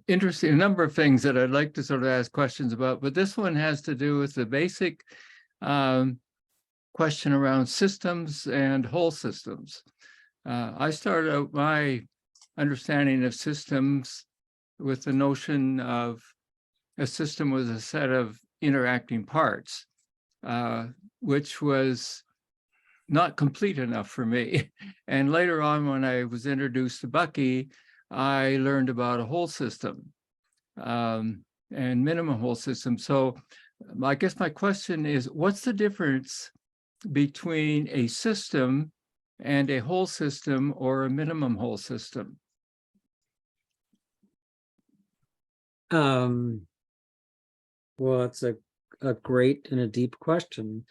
interesting, a number of things that I'd like to sort of ask questions about, but this one has to do with the basic question around systems and whole systems. I started out my understanding of systems with the notion of a system was a set of interacting parts, which was not complete enough for me. And later on, when I was introduced to Bucky, I learned about a whole system and minimum whole system. So I guess my question is, what's the difference between a system and a whole system or a minimum whole system? Well, it's a great and a deep question.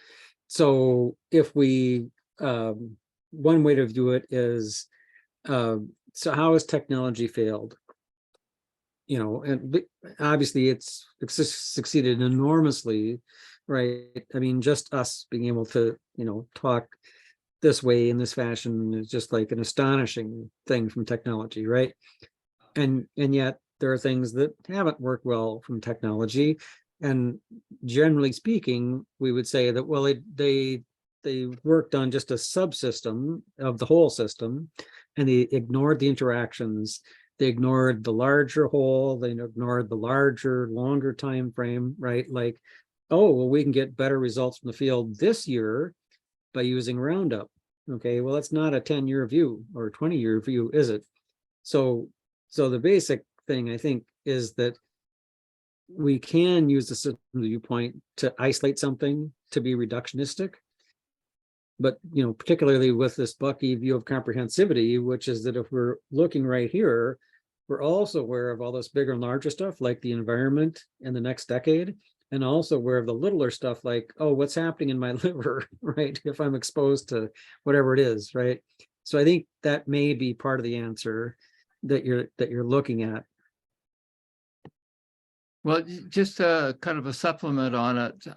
So if we, one way to view it is, so how has technology failed? You know, and obviously it's succeeded enormously, right? I mean, just us being able to, you know, talk this way in this fashion is just like an astonishing thing from technology, right? And yet there are things that haven't worked well from technology. And generally speaking, we would say that, well, they worked on just a subsystem of the whole system, and they ignored the interactions. They ignored the larger whole. They ignored the larger, longer time frame, right? Like, oh, well, we can get better results from the field this year by using Roundup. Okay, well, that's not a 10-year view or a 20-year view, is it? So the basic thing, I think, is that we can use the system viewpoint to isolate something, to be reductionistic. But, you know, particularly with this Bucky view of comprehensivity, which is that if we're looking right here, we're also aware of all this bigger and larger stuff, like the environment in the next decade, and also aware of the littler stuff, like, oh, what's happening in my liver, right? If I'm exposed to whatever it is, right? So I think that may be part of the answer that you're looking at. Well, just a kind of a supplement on it.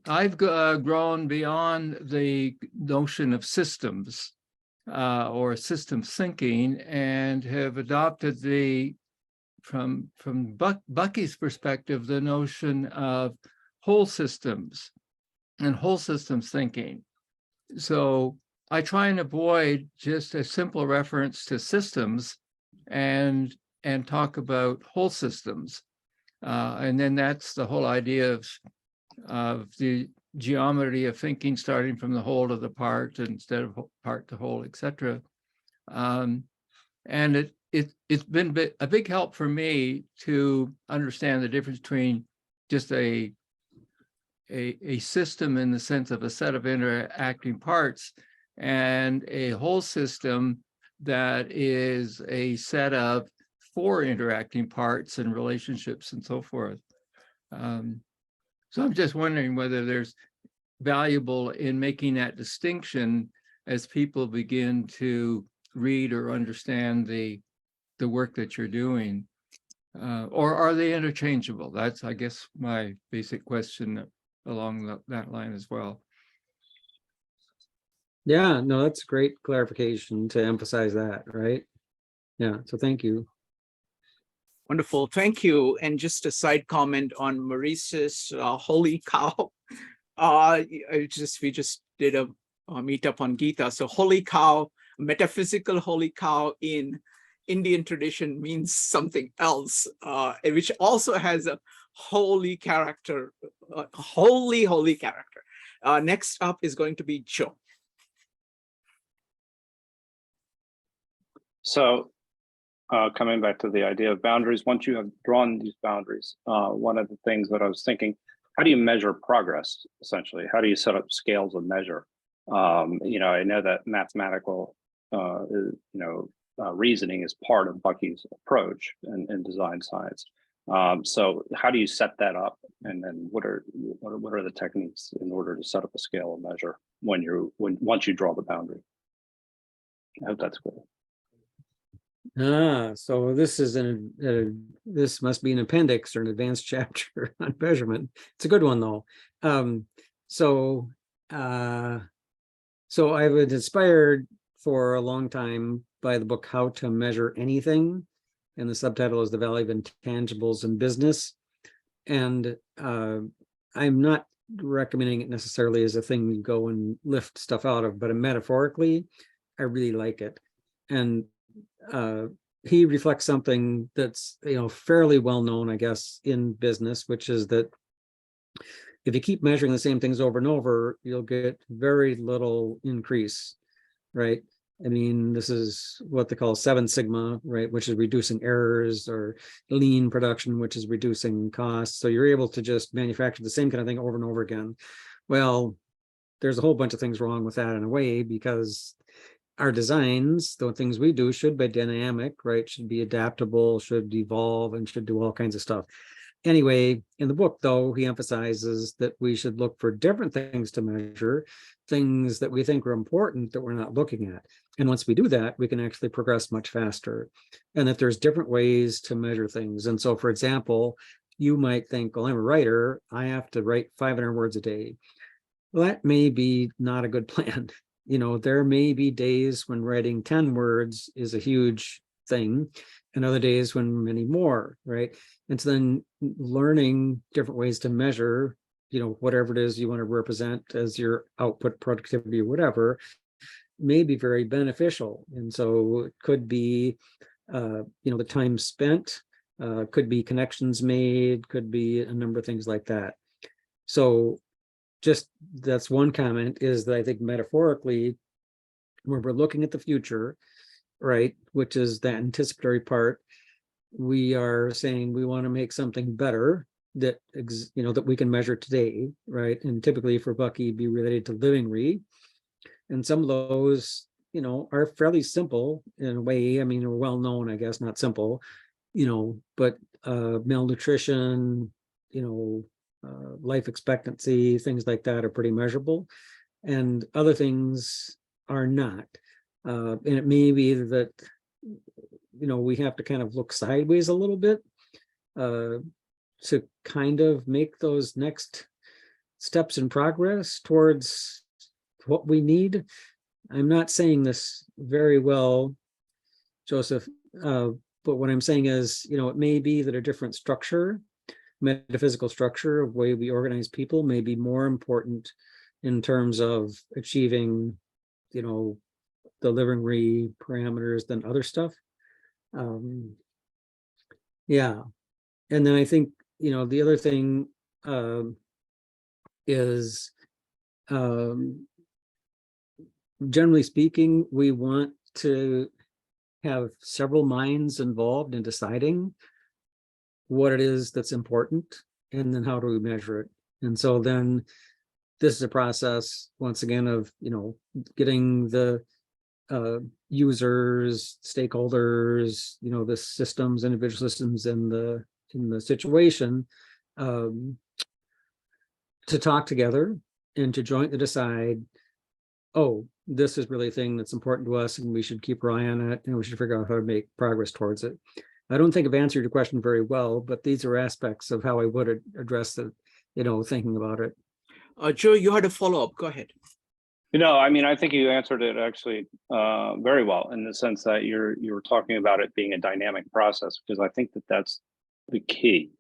I've grown beyond the notion of systems or system thinking, and have adopted from Bucky's perspective, the notion of whole systems and whole systems thinking. So I try and avoid just a simple reference to systems and talk about whole systems. And then that's the whole idea of the geometry of thinking, starting from the whole to the part instead of part to whole, etc. And it's been a big help for me to understand the difference between just a system in the sense of a set of interacting parts and a whole system that is a set of 4 interacting parts and relationships and so forth. So I'm just wondering whether there's valuable in making that distinction as people begin to read or understand the work that you're doing, or are they interchangeable? That's, I guess, my basic question along that line as well. Yeah, no, that's great clarification to emphasize that, right? Yeah, so thank you. Wonderful. Thank you. And just a side comment on Maurice's holy cow. We just did a meetup on Gita. So holy cow, metaphysical holy cow in Indian tradition means something else, which also has a holy character, holy character. Next up is going to be Joe. So coming back to the idea of boundaries, once you have drawn these boundaries, one of the things that I was thinking, how do you measure progress, essentially? How do you set up scales of measure? I know that mathematical, reasoning is part of Bucky's approach in design science. So how do you set that up? And then what are the techniques in order to set up a scale of measure once you draw the boundary? I hope that's clear. So this is this must be an appendix or an advanced chapter on measurement. It's a good one though. So I've been inspired for a long time by the book How to Measure Anything, and the subtitle is The Value of Intangibles in Business. And I'm not recommending it necessarily as a thing you go and lift stuff out of, but metaphorically, I really like it. And he reflects something that's fairly well known, I guess, in business, which is that if you keep measuring the same things over and over, you'll get very little increase, right? I mean, this is what they call 7 Sigma, right, which is reducing errors, or lean production, which is reducing costs. So you're able to just manufacture the same kind of thing over and over again. Well, there's a whole bunch of things wrong with that in a way, because our designs, the things we do, should be dynamic, right? Should be adaptable, should evolve, and should do all kinds of stuff. Anyway, in the book, though, he emphasizes that we should look for different things to measure, things that we think are important that we're not looking at. And once we do that, we can actually progress much faster. And that there's different ways to measure things. And so, for example, you might think, well, I'm a writer, I have to write 500 words a day. Well, that may be not a good plan. There may be days when writing 10 words is a huge thing, and other days when many more, right? And so then learning different ways to measure, whatever it is you want to represent as your output, productivity, or whatever, may be very beneficial. And so it could be, the time spent, could be connections made, could be a number of things like that. So just that's one comment, is that I think metaphorically, when we're looking at the future, right, which is the anticipatory part, we are saying we want to make something better that that we can measure today, right? And typically for Bucky, be related to livingry, and some of those are fairly simple in a way. I mean, they're well known, I guess, not simple, but malnutrition, life expectancy, things like that are pretty measurable, and other things are not. And it may be that we have to kind of look sideways a little bit to kind of make those next steps in progress towards what we need. I'm not saying this very well, Joseph, but what I'm saying is, it may be that a different structure, metaphysical structure of way we organize people, may be more important in terms of achieving, the livingry parameters than other stuff. Yeah. And then I think, the other thing is, generally speaking, we want to have several minds involved in deciding what it is that's important, and then how do we measure it. And so then this is a process, once again, of getting the users, stakeholders, the systems, individual systems in the situation, to talk together and to jointly decide, oh, this is really a thing that's important to us, and we should keep our eye on it, and we should figure out how to make progress towards it. I don't think I've answered your question very well, but these are aspects of how I would address it, thinking about it. Joe, you had a follow-up. Go ahead. I mean, I think you answered it actually very well, in the sense that you were talking about it being a dynamic process, because I think that that's the key.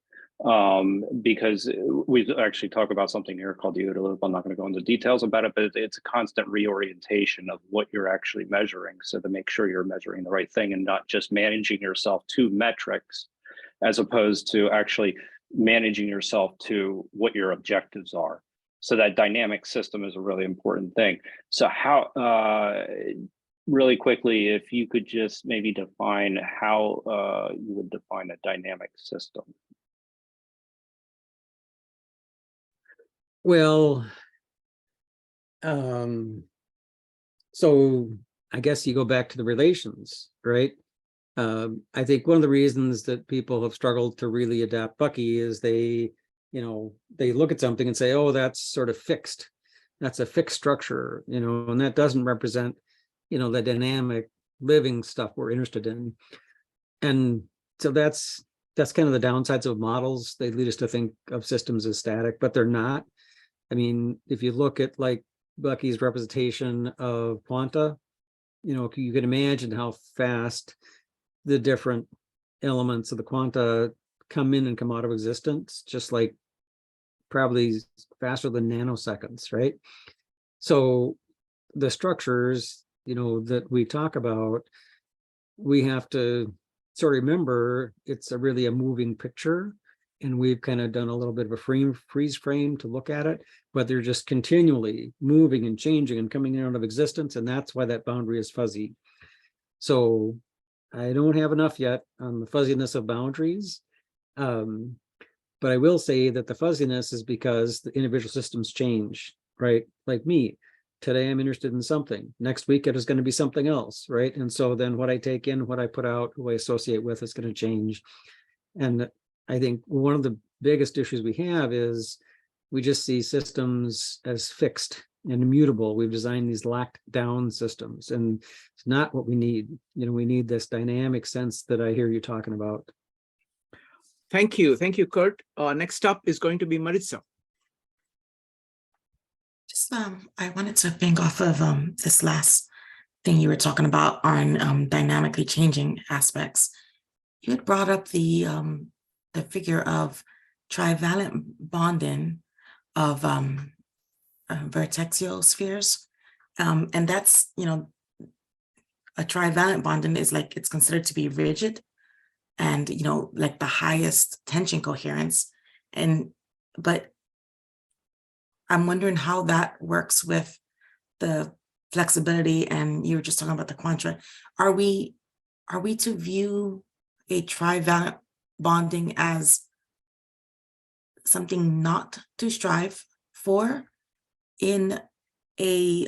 because we actually talk about something here called the OODA loop. I'm not going to go into details about it, but it's a constant reorientation of what you're actually measuring. So to make sure you're measuring the right thing and not just managing yourself to metrics, as opposed to actually managing yourself to what your objectives are. So that dynamic system is a really important thing. So how, really quickly, if you could just maybe define how you would define a dynamic system. Well, so I guess you go back to the relations, right? I think one of the reasons that people have struggled to really adapt Bucky is they look at something and say, oh, that's sort of fixed. That's a fixed structure, and that doesn't represent, the dynamic living stuff we're interested in. And so that's kind of the downsides of models. They lead us to think of systems as static, but they're not. I mean, if you look at like Bucky's representation of quanta, you can imagine how fast the different elements of the quanta come in and come out of existence, just like probably faster than nanoseconds, right? So the structures, that we talk about, we have to sort of remember it's really a moving picture. And we've kind of done a little bit of a freeze frame to look at it, but they're just continually moving and changing and coming out of existence. And that's why that boundary is fuzzy. So I don't have enough yet on the fuzziness of boundaries. But I will say that the fuzziness is because the individual systems change, right? Like me, today I'm interested in something. Next week it is going to be something else, right? And so then what I take in, what I put out, who I associate with is going to change. And I think one of the biggest issues we have is we just see systems as fixed and immutable. We've designed these locked down systems, and it's not what we need. We need this dynamic sense that I hear you talking about. Thank you, Curt. Next up is going to be Maritza. Just I wanted to think off of this last thing you were talking about on dynamically changing aspects. You had brought up the figure of trivalent bonding of vertexio spheres, and that's a trivalent bonding is like it's considered to be rigid, and like the highest tension coherence, but I'm wondering how that works with the flexibility. And you were just talking about the quanta. Are we to view a trivalent bonding as something not to strive for in a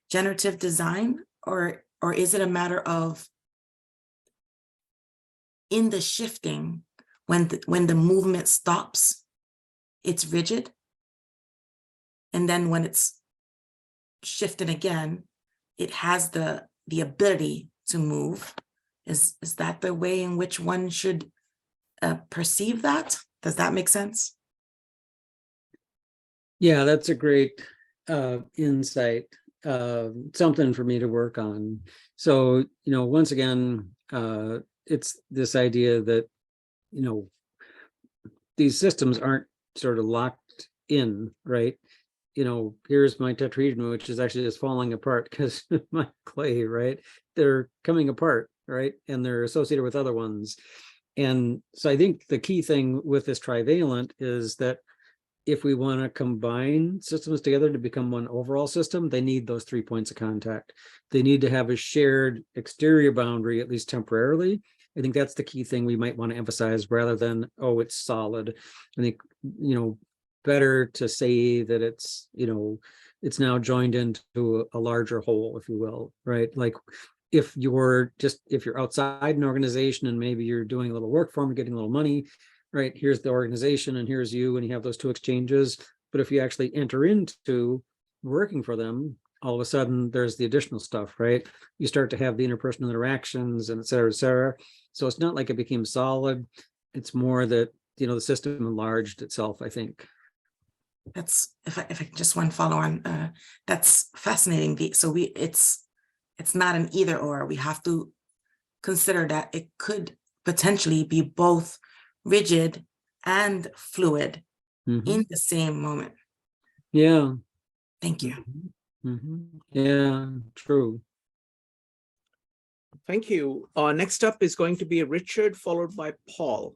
generative design, or is it a matter of in the shifting, when the movement stops, it's rigid, and then when it's shifted again, it has the ability to move? Is that the way in which one should perceive that? Does that make sense? Yeah, that's a great insight. Something for me to work on. So, once again, it's this idea that, these systems aren't sort of locked in, right? Here's my tetrahedron, which is actually just falling apart because my clay, right? They're coming apart, right? And they're associated with other ones. And so I think the key thing with this trivalent is that if we want to combine systems together to become one overall system, they need those 3 points of contact. They need to have a shared exterior boundary, at least temporarily. I think that's the key thing we might want to emphasize rather than, oh, it's solid. I think, better to say that it's, it's now joined into a larger whole, if you will, right? Like if you're outside an organization and maybe you're doing a little work for them, getting a little money, right? Here's the organization and here's you, and you have those two exchanges. But if you actually enter into working for them, all of a sudden there's the additional stuff, right? You start to have the interpersonal interactions and et cetera, et cetera. So it's not like it became solid. It's more that, the system enlarged itself, I think. That's, if I just one follow on, that's fascinating. So it's not an either or. We have to consider that it could potentially be both rigid and fluid Mhm. in the same moment. Yeah. Thank you. Yeah, true. Thank you. Next up is going to be Richard, followed by Paul.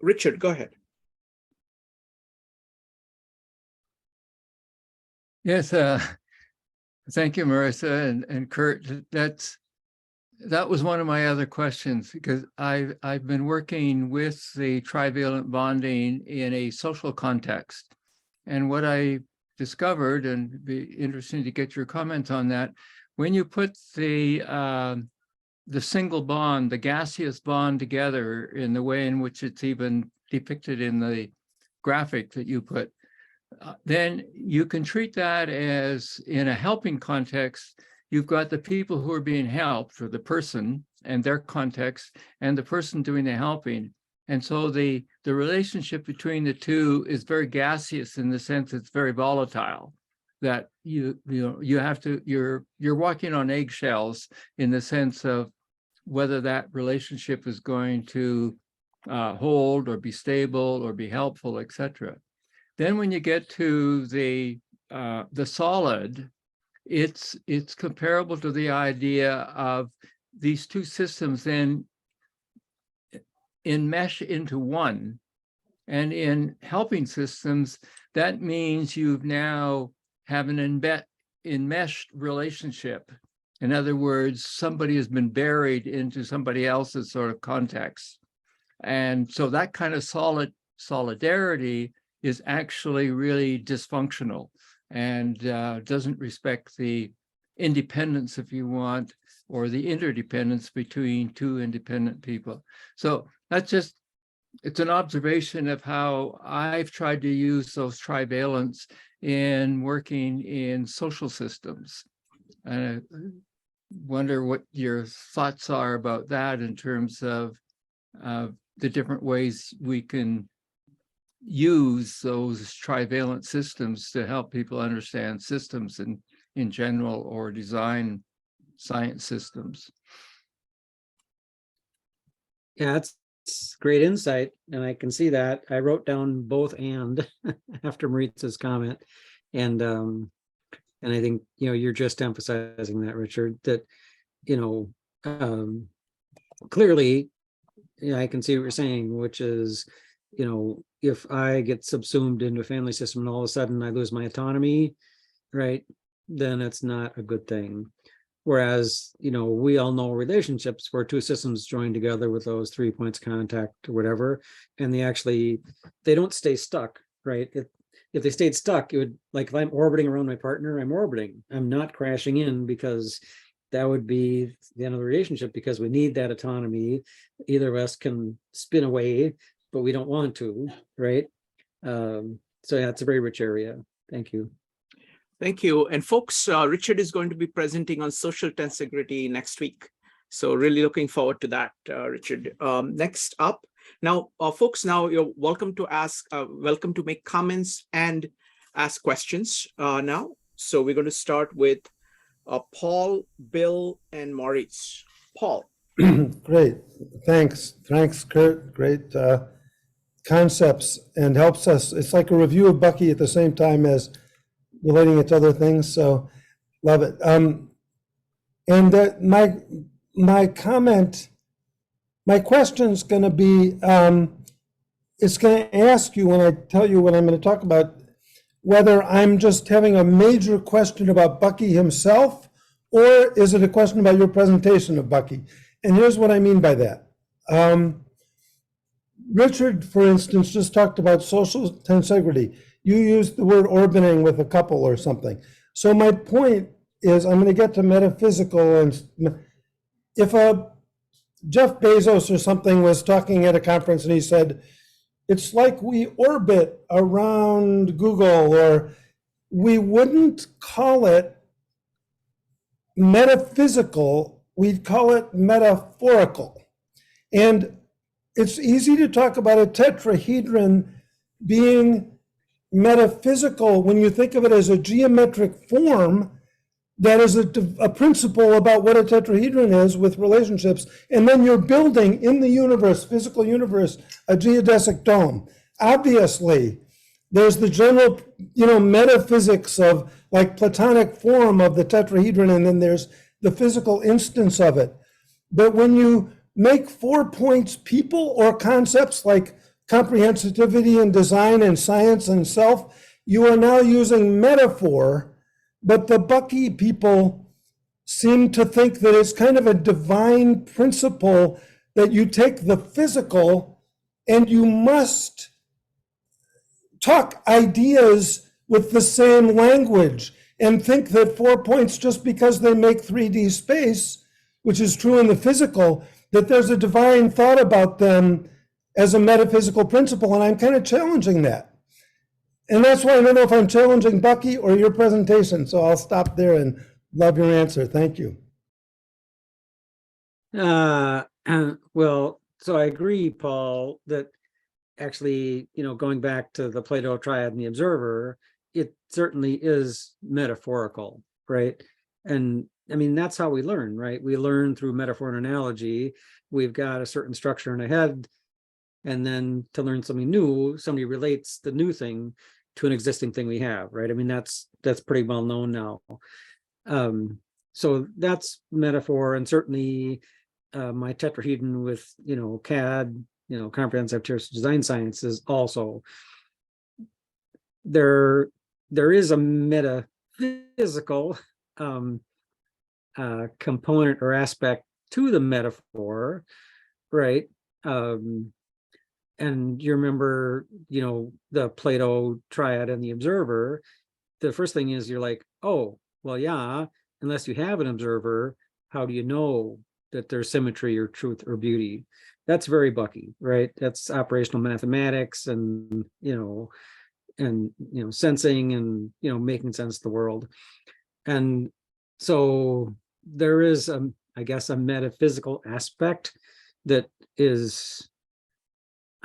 Richard, go ahead. Yes, thank you, Marissa and Curt. That was one of my other questions, because I've been working with the trivalent bonding in a social context. And what I discovered, and it'd be interesting to get your comments on that, when you put the single bond, the gaseous bond together in the way in which it's even depicted in the graphic that you put, then you can treat that as, in a helping context, you've got the people who are being helped, or the person and their context, and the person doing the helping. And so the relationship between the two is very gaseous, in the sense it's very volatile, that you have to, you're walking on eggshells, in the sense of whether that relationship is going to hold or be stable or be helpful, etc. Then when you get to the solid, it's comparable to the idea of these two systems then enmesh into one. And in helping systems, that means you've now have an enmeshed relationship. In other words, somebody has been buried into somebody else's sort of context. And so that kind of solidarity is actually really dysfunctional, and doesn't respect the independence, if you want, or the interdependence between two independent people. So that's just, it's an observation of how I've tried to use those trivalents in working in social systems. And I wonder what your thoughts are about that, in terms of the different ways we can use those trivalent systems to help people understand systems in general, or design science systems. Yeah, it's great insight, and I can see that. I wrote down both and after Maritza's comment, and I think, you're just emphasizing that, Richard, that clearly, I can see what you're saying, which is, if I get subsumed into a family system and all of a sudden I lose my autonomy, right, then it's not a good thing. Whereas, we all know relationships where two systems join together with those 3 points of contact or whatever, and they don't stay stuck, right? If they stayed stuck, it would, like, if I'm orbiting around my partner, I'm not crashing in, because that would be the end of the relationship, because we need that autonomy. Either of us can spin away, but we don't want to, right? So yeah, it's a very rich area. Thank you. Thank you. And folks, Richard is going to be presenting on social tensegrity next week. So really looking forward to that, Richard. Next up, now, folks, now you're welcome to make comments and ask questions now. So we're going to start with Paul, Bill, and Maurice. Paul. Great. Thanks, Curt. Great concepts, and helps us. It's like a review of Bucky at the same time as relating it to other things. So love it. My comment, my question's going to be, it's going to ask you, when I tell you what I'm going to talk about, whether I'm just having a major question about Bucky himself, or is it a question about your presentation of Bucky? And here's what I mean by that. Richard, for instance, just talked about social tensegrity. You used the word orbiting with a couple or something. So my point is, I'm going to get to metaphysical, and if Jeff Bezos or something was talking at a conference and he said, it's like we orbit around Google, or we wouldn't call it metaphysical, we'd call it metaphorical. And it's easy to talk about a tetrahedron being metaphysical when you think of it as a geometric form, that is a principle about what a tetrahedron is with relationships. And then you're building in the universe, physical universe, a geodesic dome. Obviously, there's the general, metaphysics of like Platonic form of the tetrahedron, and then there's the physical instance of it. But when you make 4 points people or concepts like comprehensivity and design and science and self, you are now using metaphor. But the Bucky people seem to think that it's kind of a divine principle that you take the physical and you must talk ideas with the same language and think that 4 points, just because they make 3D space, which is true in the physical, that there's a divine thought about them as a metaphysical principle. And I'm kind of challenging that. And that's why I don't know if I'm challenging Bucky or your presentation. So I'll stop there and love your answer. Thank you. Well, so I agree, Paul, that actually, going back to the Plato triad and the observer, it certainly is metaphorical, right? And I mean, that's how we learn, right? We learn through metaphor and analogy. We've got a certain structure in our head. And then to learn something new, somebody relates the new thing to an existing thing we have, right? I mean, that's pretty well known now. So that's metaphor, and certainly my tetrahedron with, CAD, comprehensive design sciences also. There is a metaphysical component or aspect to the metaphor, right? And you remember, the Plato triad and the observer. The first thing is you're like, oh, well, yeah, unless you have an observer, how do you know that there's symmetry or truth or beauty? That's very Bucky, right? That's operational mathematics and, sensing and, making sense of the world. And so there is, I guess, a metaphysical aspect that is,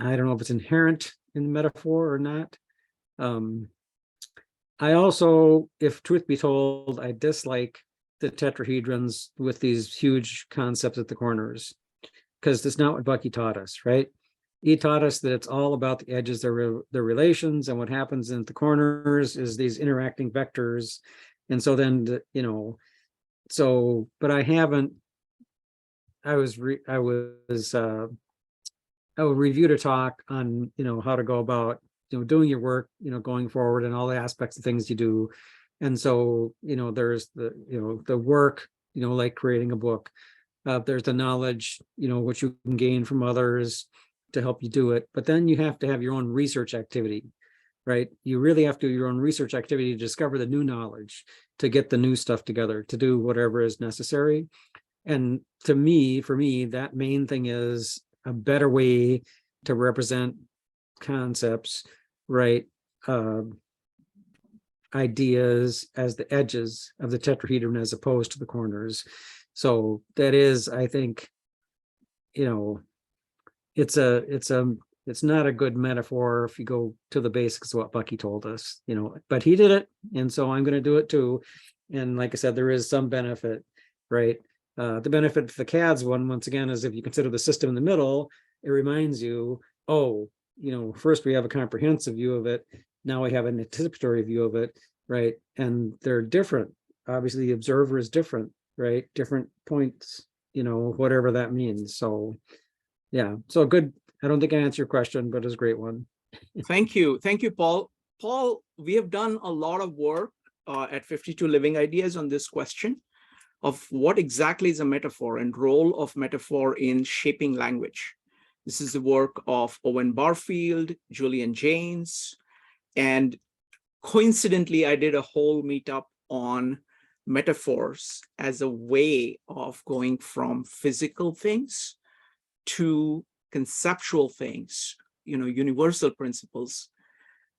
I don't know if it's inherent in the metaphor or not. I also, if truth be told, I dislike the tetrahedrons with these huge concepts at the corners, because that's not what Bucky taught us, right? He taught us that it's all about the edges, their relations, and what happens in the corners is these interacting vectors. And so then, but I haven't, I reviewed a talk on, how to go about, doing your work, going forward and all the aspects of things you do. And so, there's the work, like creating a book. There's the knowledge, what you can gain from others to help you do it. But then you have to have your own research activity, right? You really have to do your own research activity to discover the new knowledge, to get the new stuff together, to do whatever is necessary. And for me, that main thing is a better way to represent concepts, right? Ideas as the edges of the tetrahedron as opposed to the corners. So that is, I think, it's not a good metaphor if you go to the basics of what Bucky told us, but he did it. And so I'm going to do it too. And like I said, there is some benefit, right? The benefit for the CADS one, once again, is if you consider the system in the middle, it reminds you, first we have a comprehensive view of it. Now we have an anticipatory view of it, right? And they're different. Obviously, the observer is different, right? Different points, whatever that means. So, yeah. So good. I don't think I answered your question, but it's a great one. Thank you. Thank you, Paul. Paul, we have done a lot of work at 52 Living Ideas on this question of what exactly is a metaphor and role of metaphor in shaping language. This is the work of Owen Barfield, Julian Jaynes, and coincidentally, I did a whole meetup on metaphors as a way of going from physical things to conceptual things, universal principles,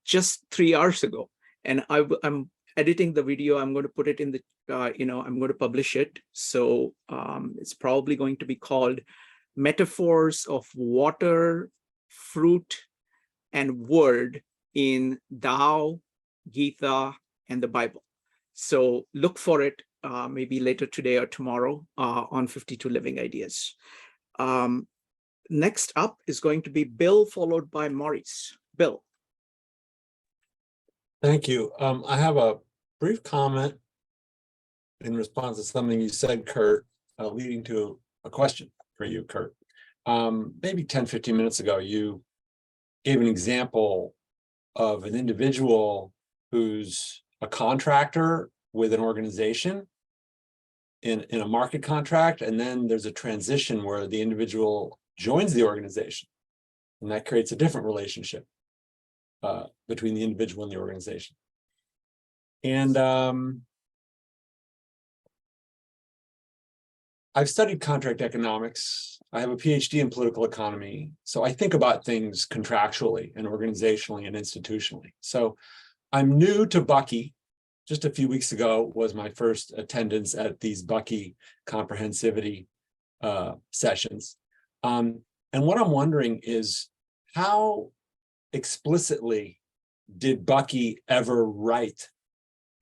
just 3 hours ago. And I'm editing the video. I'm going to put it in the, I'm going to publish it. So it's probably going to be called Metaphors of Water, Fruit, and Word in Tao, Gita, and the Bible. So look for it. maybe later today or tomorrow on 52 Living Ideas. Next up is going to be Bill, followed by Maurice. Bill. Thank you. I have a brief comment in response to something you said, Curt, leading to a question for you, Curt. Maybe 10, 15 minutes ago, you gave an example of an individual who's a contractor with an organization in a market contract, and then there's a transition where the individual joins the organization, and that creates a different relationship between the individual and the organization. And I've studied contract economics. I have a PhD in political economy. So I think about things contractually and organizationally and institutionally. So I'm new to Bucky. Just a few weeks ago was my first attendance at these Bucky comprehensivity sessions. And what I'm wondering is, how explicitly did Bucky ever write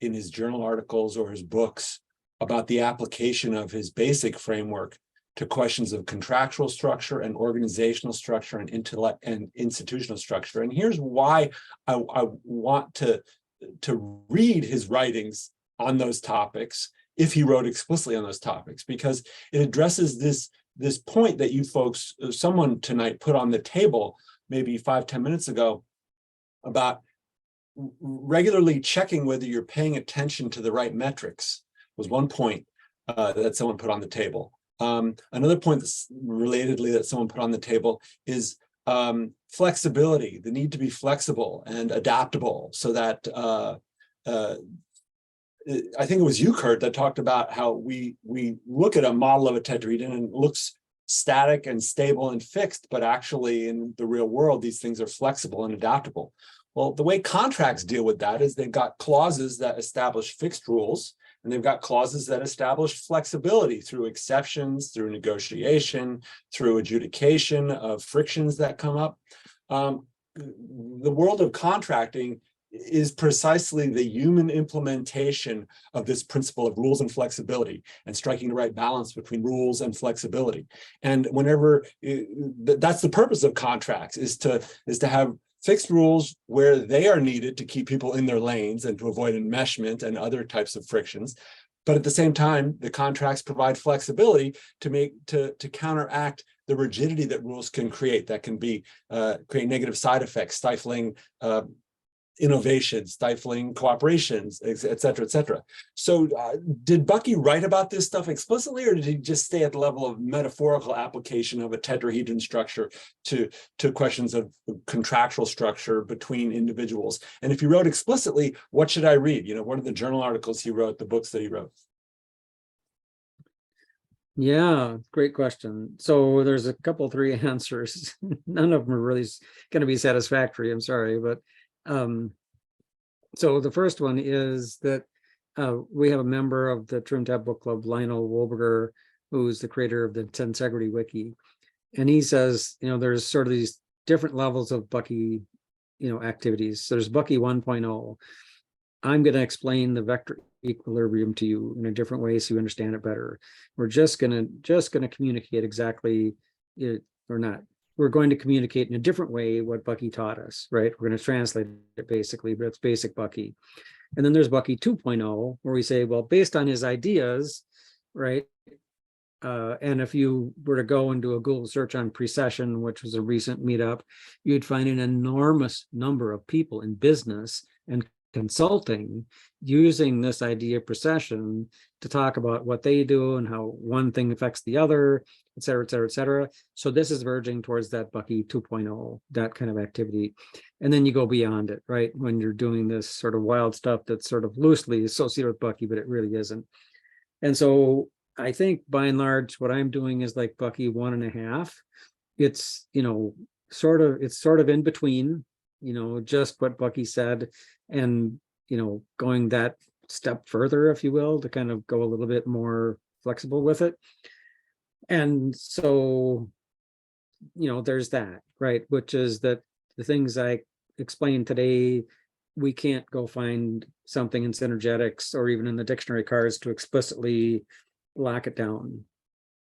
in his journal articles or his books about the application of his basic framework to questions of contractual structure and organizational structure and intellect and institutional structure? And here's why I want to read his writings on those topics, if he wrote explicitly on those topics, because it addresses this point that you folks, someone tonight put on the table maybe 5-10 minutes ago, about regularly checking whether you're paying attention to the right metrics, was one point that someone put on the table. Another point that's relatedly that someone put on the table is flexibility, the need to be flexible and adaptable, so that I think it was you, Curt, that talked about how we look at a model of a tetrahedron and it looks static and stable and fixed, but actually in the real world, these things are flexible and adaptable. Well, the way contracts deal with that is they've got clauses that establish fixed rules, and they've got clauses that establish flexibility through exceptions, through negotiation, through adjudication of frictions that come up. The world of contracting is precisely the human implementation of this principle of rules and flexibility, and striking the right balance between rules and flexibility. And whenever that's the purpose of contracts, is to have fixed rules where they are needed to keep people in their lanes and to avoid enmeshment and other types of frictions. But at the same time, the contracts provide flexibility to counteract the rigidity that rules can create, that can be create negative side effects, stifling innovation, stifling cooperations, et cetera, et cetera. So did Bucky write about this stuff explicitly, or did he just stay at the level of metaphorical application of a tetrahedron structure to questions of contractual structure between individuals? And if he wrote explicitly, what should I read? You know, what are the journal articles he wrote, the books that he wrote? Yeah, great question. So there's a couple, 3 answers. None of them are really going to be satisfactory, I'm sorry, but so the first one is that we have a member of the Trim Tab Book Club, Lionel Wolberger, who's the creator of the Tensegrity Wiki. And he says, you know, there's sort of these different levels of Bucky, you know, activities. So there's Bucky 1.0. I'm going to explain the vector equilibrium to you in a different way so you understand it better. We're just going to communicate exactly it or not. We're going to communicate in a different way what Bucky taught us, right? We're going to translate it basically, but it's basic Bucky. And then there's Bucky 2.0, where we say, well, based on his ideas, right? And if you were to go and do a Google search on precession, which was a recent meetup, you'd find an enormous number of people in business and consulting using this idea of precession to talk about what they do and how one thing affects the other, et cetera, et cetera, et cetera. So this is verging towards that Bucky 2.0, that kind of activity. And then you go beyond it, right? When you're doing this sort of wild stuff that's sort of loosely associated with Bucky, but it really isn't. And so I think by and large, what I'm doing is like Bucky 1.5. It's, you know, it's sort of in between, you know, just what Bucky said, and, you know, going that step further, if you will, to kind of go a little bit more flexible with it. And so, you know, there's that, right? Which is that the things I explained today we can't go find something in synergetics or even in the dictionary cards to explicitly lock it down.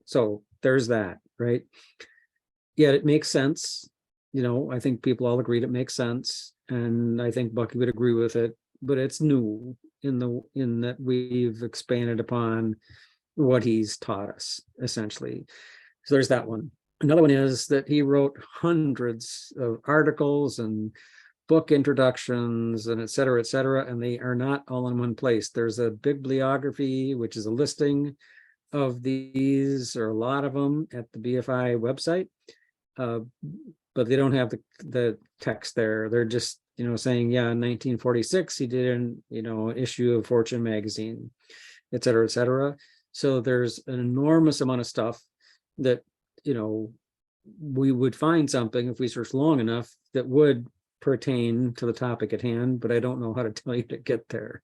So there's that, right? Yet it makes sense. You know, I think people all agreed it makes sense. And I think Bucky would agree with it, but it's new in that we've expanded upon what he's taught us, essentially. So there's that one. Another one is that he wrote hundreds of articles and book introductions and et cetera, and they are not all in one place. There's a bibliography, which is a listing of these, or a lot of them, at the BFI website, but they don't have the text there. They're just, you know, saying, yeah, in 1946 he did an issue of Fortune magazine, et cetera. So there's an enormous amount of stuff that, you know, we would find something if we search long enough that would pertain to the topic at hand, but I don't know how to tell you to get there.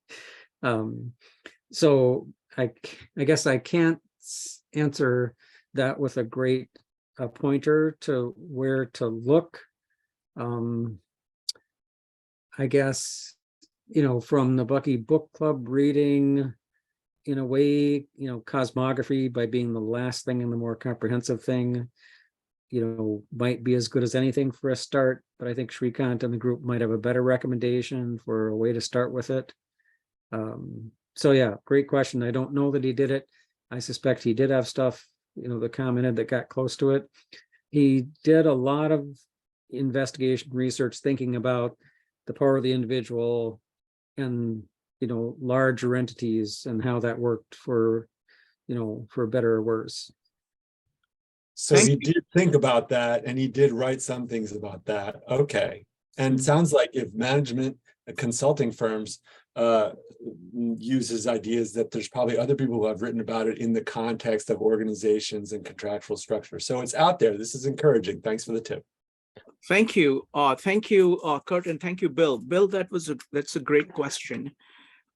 So I guess I can't answer that with a great pointer to where to look. I guess, you know, from the Bucky Book Club reading, in a way, you know, cosmography, by being the last thing and the more comprehensive thing, you know, might be as good as anything for a start, but I think Shrikant and the group might have a better recommendation for a way to start with it. So yeah, great question. I don't know that he did it. I suspect he did have stuff, you know, that commented that got close to it. He did a lot of investigation research thinking about the power of the individual and, you know, larger entities and how that worked for, you know, for better or worse. So he did think about that, and he did write some things about that. Okay. And it sounds like if management consulting firms use his ideas, that there's probably other people who have written about it in the context of organizations and contractual structure. So it's out there. This is encouraging. Thanks for the tip. Thank you, Curt, and thank you, Bill. Bill, that's a great question.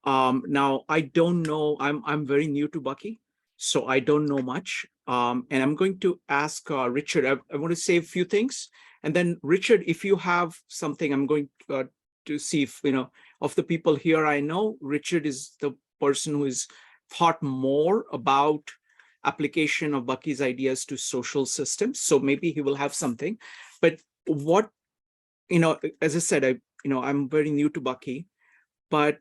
Now I don't know. I'm very new to Bucky, so I don't know much. And I'm going to ask Richard. I want to say a few things, and then Richard, if you have something, I'm going to see if, you know, of the people here I know, Richard is the person who has thought more about application of Bucky's ideas to social systems. So maybe he will have something. But what, you know, as I said, I'm very new to Bucky, but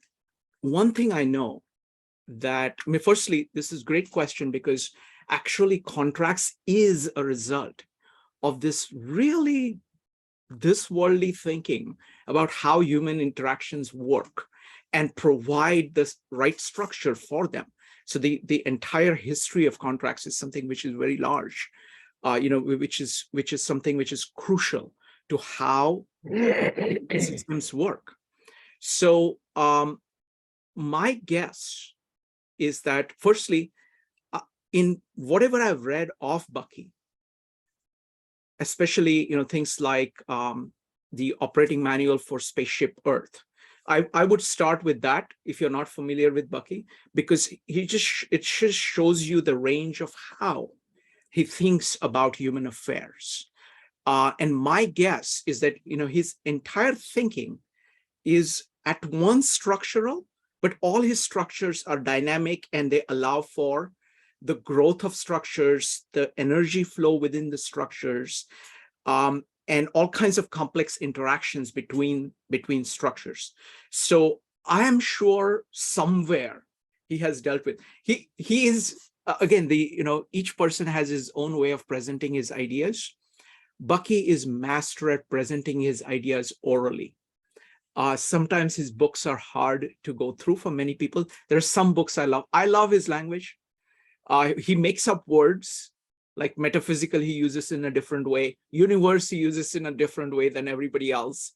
one thing I know that, I mean, firstly, this is a great question, because actually contracts is a result of this worldly thinking about how human interactions work and provide the right structure for them. So the entire history of contracts is something which is very large, you know, which is something which is crucial to how systems work. So my guess is that, firstly, in whatever I've read of Bucky, especially, you know, things like the operating manual for Spaceship Earth, I would start with that if you're not familiar with Bucky, because it just shows you the range of how he thinks about human affairs. And my guess is that, you know, his entire thinking is at once structural, but all his structures are dynamic and they allow for the growth of structures, the energy flow within the structures, and all kinds of complex interactions between structures. So I am sure somewhere he has dealt with. He is again, each person has his own way of presenting his ideas. Bucky is master at presenting his ideas orally. Sometimes his books are hard to go through for many people. There are some books I love. I love his language. He makes up words, like metaphysical he uses in a different way. Universe he uses in a different way than everybody else.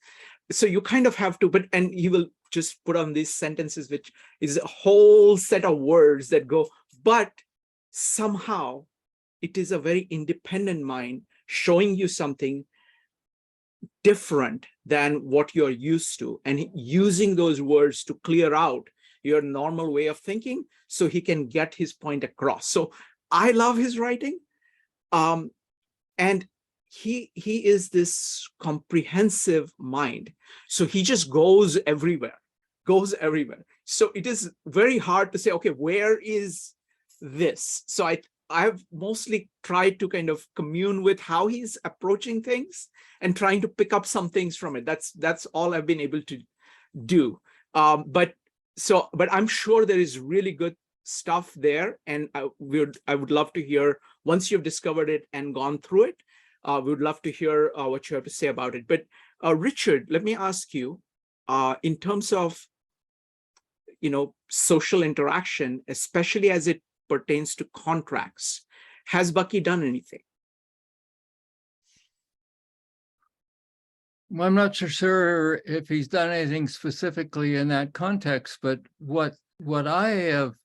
So you kind of have to, and he will just put on these sentences, which is a whole set of words that go, but somehow it is a very independent mind showing you something different than what you're used to, and using those words to clear out your normal way of thinking so he can get his point across. So I love his writing. And he is this comprehensive mind. So he just goes everywhere. So it is very hard to say, okay, where is this? So I've mostly tried to kind of commune with how he's approaching things and trying to pick up some things from it. That's all I've been able to do. But I'm sure there is really good stuff there, and I would love to hear, once you've discovered it and gone through it, we would love to hear what you have to say about it. But Richard, let me ask you, in terms of social interaction, especially as it pertains to contracts, has Bucky done anything? Well, I'm not so sure if he's done anything specifically in that context, but what I have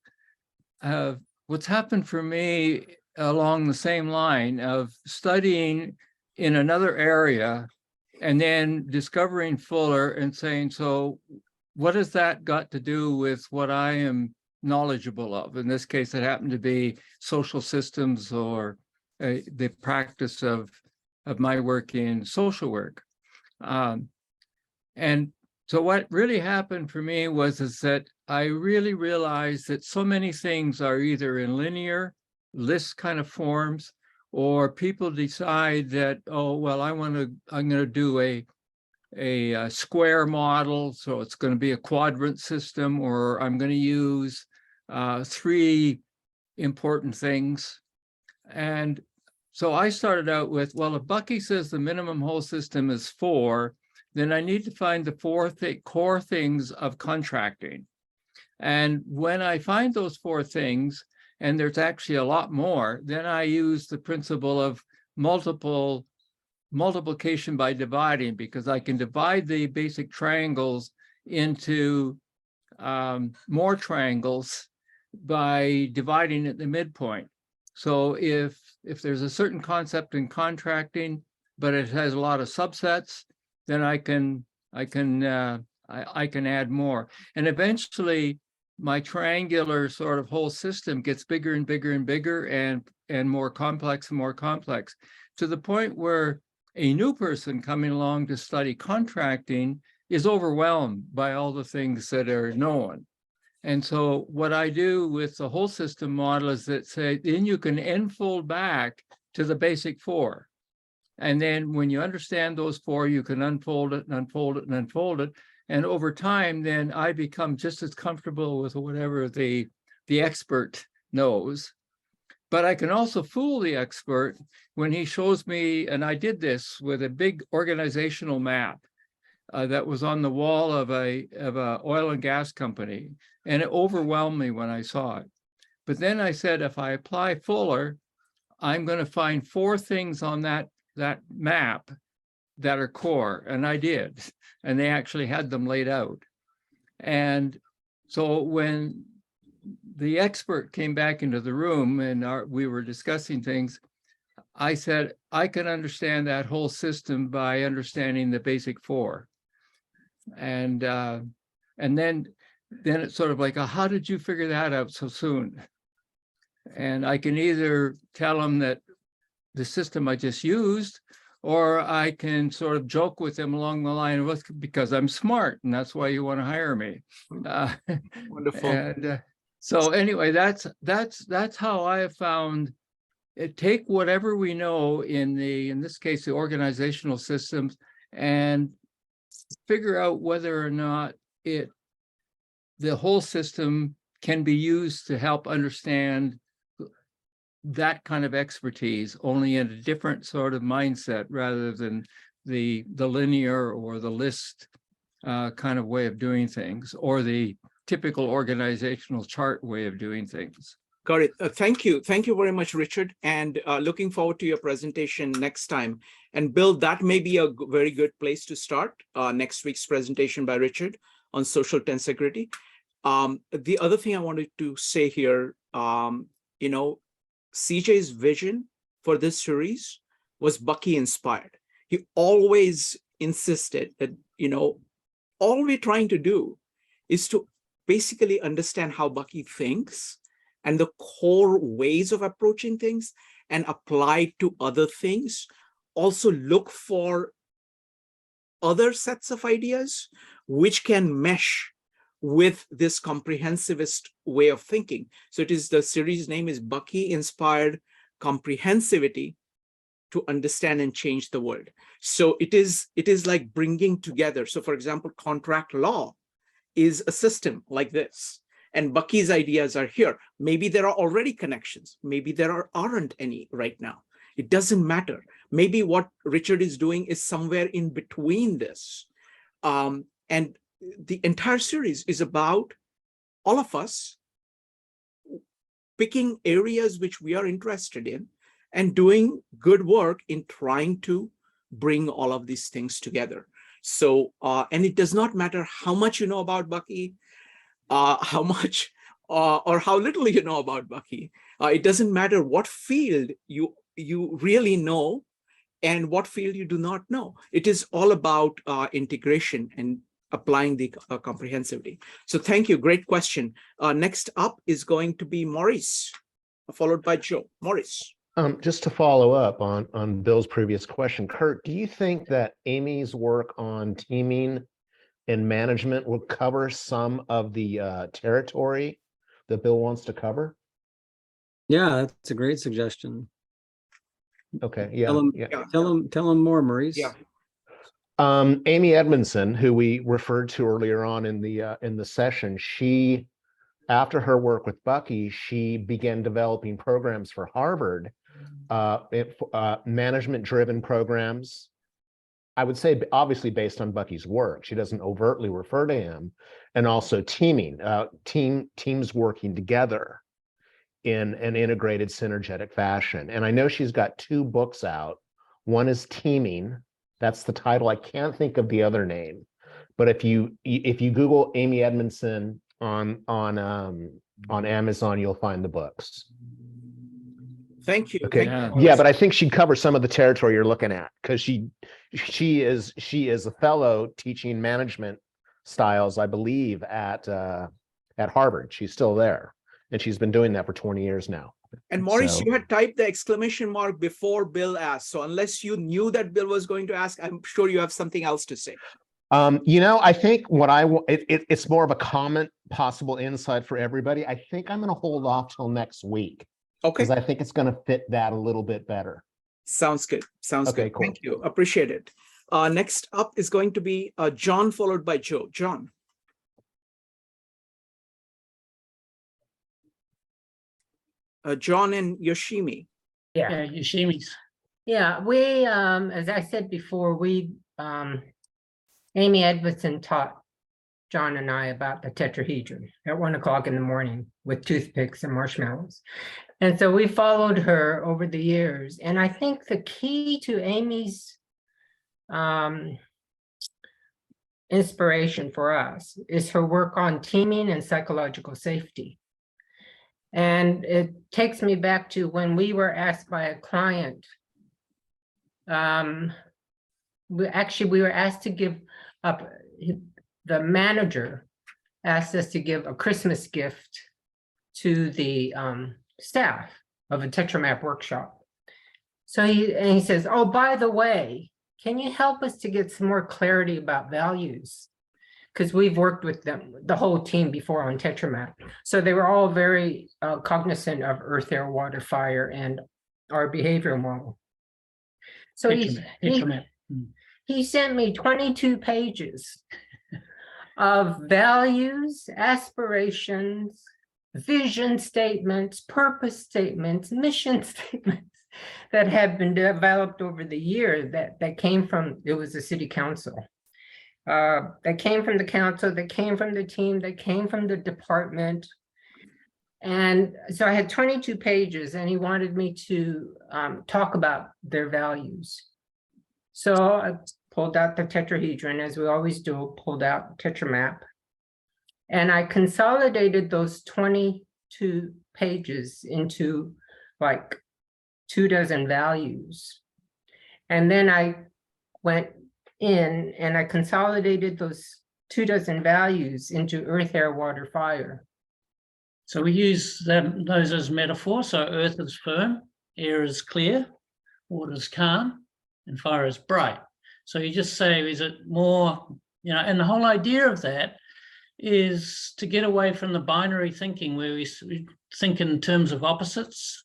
what's happened for me along the same line of studying in another area and then discovering Fuller and saying, so what has that got to do with what I am knowledgeable of? In this case, it happened to be social systems or the practice of my work in social work. And so what really happened for me was that I really realized that so many things are either in linear list kind of forms, or people decide that, oh, well, I'm going to do a square model, so it's going to be a quadrant system, or I'm going to use 3 important things. And so I started out with, well, if Bucky says the minimum whole system is 4, then I need to find the 4 core things of contracting. And when I find those 4 things, and there's actually a lot more, then I use the principle of multiplication by dividing, because I can divide the basic triangles into more triangles by dividing at the midpoint. So if there's a certain concept in contracting, but it has a lot of subsets, then I can add more. And eventually my triangular sort of whole system gets bigger and bigger and bigger and more complex and more complex, to the point where a new person coming along to study contracting is overwhelmed by all the things that are known. And so what I do with the whole system model is that say, then you can enfold back to the basic 4. And then when you understand those 4, you can unfold it and unfold it and unfold it. And over time, then I become just as comfortable with whatever the expert knows. But I can also fool the expert when he shows me, and I did this with a big organizational map that was on the wall of a oil and gas company. And it overwhelmed me when I saw it. But then I said, if I apply Fuller, I'm going to find 4 things on that map that are core. And I did. And they actually had them laid out. And so when the expert came back into the room and we were discussing things, I said, I can understand that whole system by understanding the basic 4. And then it's sort of like, how did you figure that out so soon? And I can either tell them that the system I just used, or I can sort of joke with them along the line of, because I'm smart and that's why you want to hire me. Wonderful. And so anyway, that's how I have found it. Take whatever we know in this case, the organizational systems, and figure out whether or not the whole system can be used to help understand that kind of expertise, only in a different sort of mindset rather than the linear or the list kind of way of doing things, or the typical organizational chart way of doing things. Got it. Thank you. Thank you very much, Richard. And looking forward to your presentation next time. And Bill, that may be a very good place to start next week's presentation by Richard on social tensegrity. The other thing I wanted to say here, CJ's vision for this series was Bucky inspired. He always insisted that, all we're trying to do is to basically understand how Bucky thinks and the core ways of approaching things and apply to other things also look for other sets of ideas which can mesh with this comprehensivist way of thinking. So the series name is Bucky Inspired Comprehensivity to Understand and Change the World. So it is like bringing together. So for example, contract law is a system like this, and Bucky's ideas are here. Maybe there are already connections. Maybe there aren't any right now. It doesn't matter. Maybe what Richard is doing is somewhere in between this. And the entire series is about all of us picking areas which we are interested in and doing good work in trying to bring all of these things together. So, and it does not matter how much you know about Bucky, how much or how little you know about Bucky. It doesn't matter what field you really know and what field you do not know. It is all about integration and applying the comprehensivity. So thank you, great question. Next up is going to be Maurice, followed by Joe. Maurice. Just to follow up on Bill's previous question, Curt, do you think that Amy's work on teaming and management will cover some of the territory that Bill wants to cover? Yeah, that's a great suggestion. Okay, yeah. Tell him more, Maurice. Yeah. Amy Edmondson, who we referred to earlier on in the session, she, after her work with Bucky, she began developing programs for Harvard, management-driven programs. I would say obviously based on Bucky's work. She doesn't overtly refer to him, and also teaming, teams working together in an integrated, synergetic fashion. And I know she's got 2 books out. One is Teaming. That's the title. I can't think of the other name, but if you Google Amy Edmondson on Amazon, you'll find the books. Thank you. Okay. Thank you, Yeah, but I think she'd cover some of the territory you're looking at, because she is a fellow teaching management styles, I believe, at Harvard. She's still there, and she's been doing that for 20 years now. And Maurice, So- you had typed the exclamation mark before Bill asked. So unless you knew that Bill was going to ask, I'm sure you have something else to say. I think what it's more of a comment, possible insight for everybody. I think I'm going to hold off till next week. Okay. Because I think it's going to fit that a little bit better. Sounds good. Sounds Okay, good. cool. Thank you. Appreciate it. Next up is going to be John, followed by Joe. John. John and Yoshimi. Yeah, Yoshimi's. Yeah, we, as I said before, Amy Edmondson taught John and I about the tetrahedron at 1 o'clock in the morning with toothpicks and marshmallows. And so we followed her over the years. And I think the key to Amy's inspiration for us is her work on teaming and psychological safety. And it takes me back to when we were asked by a client. We were asked to give up, the manager asked us to give a Christmas gift to the staff of a TetraMap workshop. So he says, oh, by the way, can you help us to get some more clarity about values? Because we've worked with them, the whole team before on TetraMap. So they were all very cognizant of earth, air, water, fire, and our behavioral model. So he sent me 22 pages of values, aspirations, vision statements, purpose statements, mission statements that have been developed over the years that came from, it was the city council. That came from the council, that came from the team, that came from the department. And so I had 22 pages and he wanted me to talk about their values. So I pulled out the tetrahedron, as we always do, pulled out TetraMap. And I consolidated those 22 pages into like 24 values. And then I went in and I consolidated those 24 values into earth, air, water, fire. So we use those as metaphors. So earth is firm, air is clear, water is calm, and fire is bright. So you just say, is it more, and the whole idea of that is to get away from the binary thinking where we think in terms of opposites.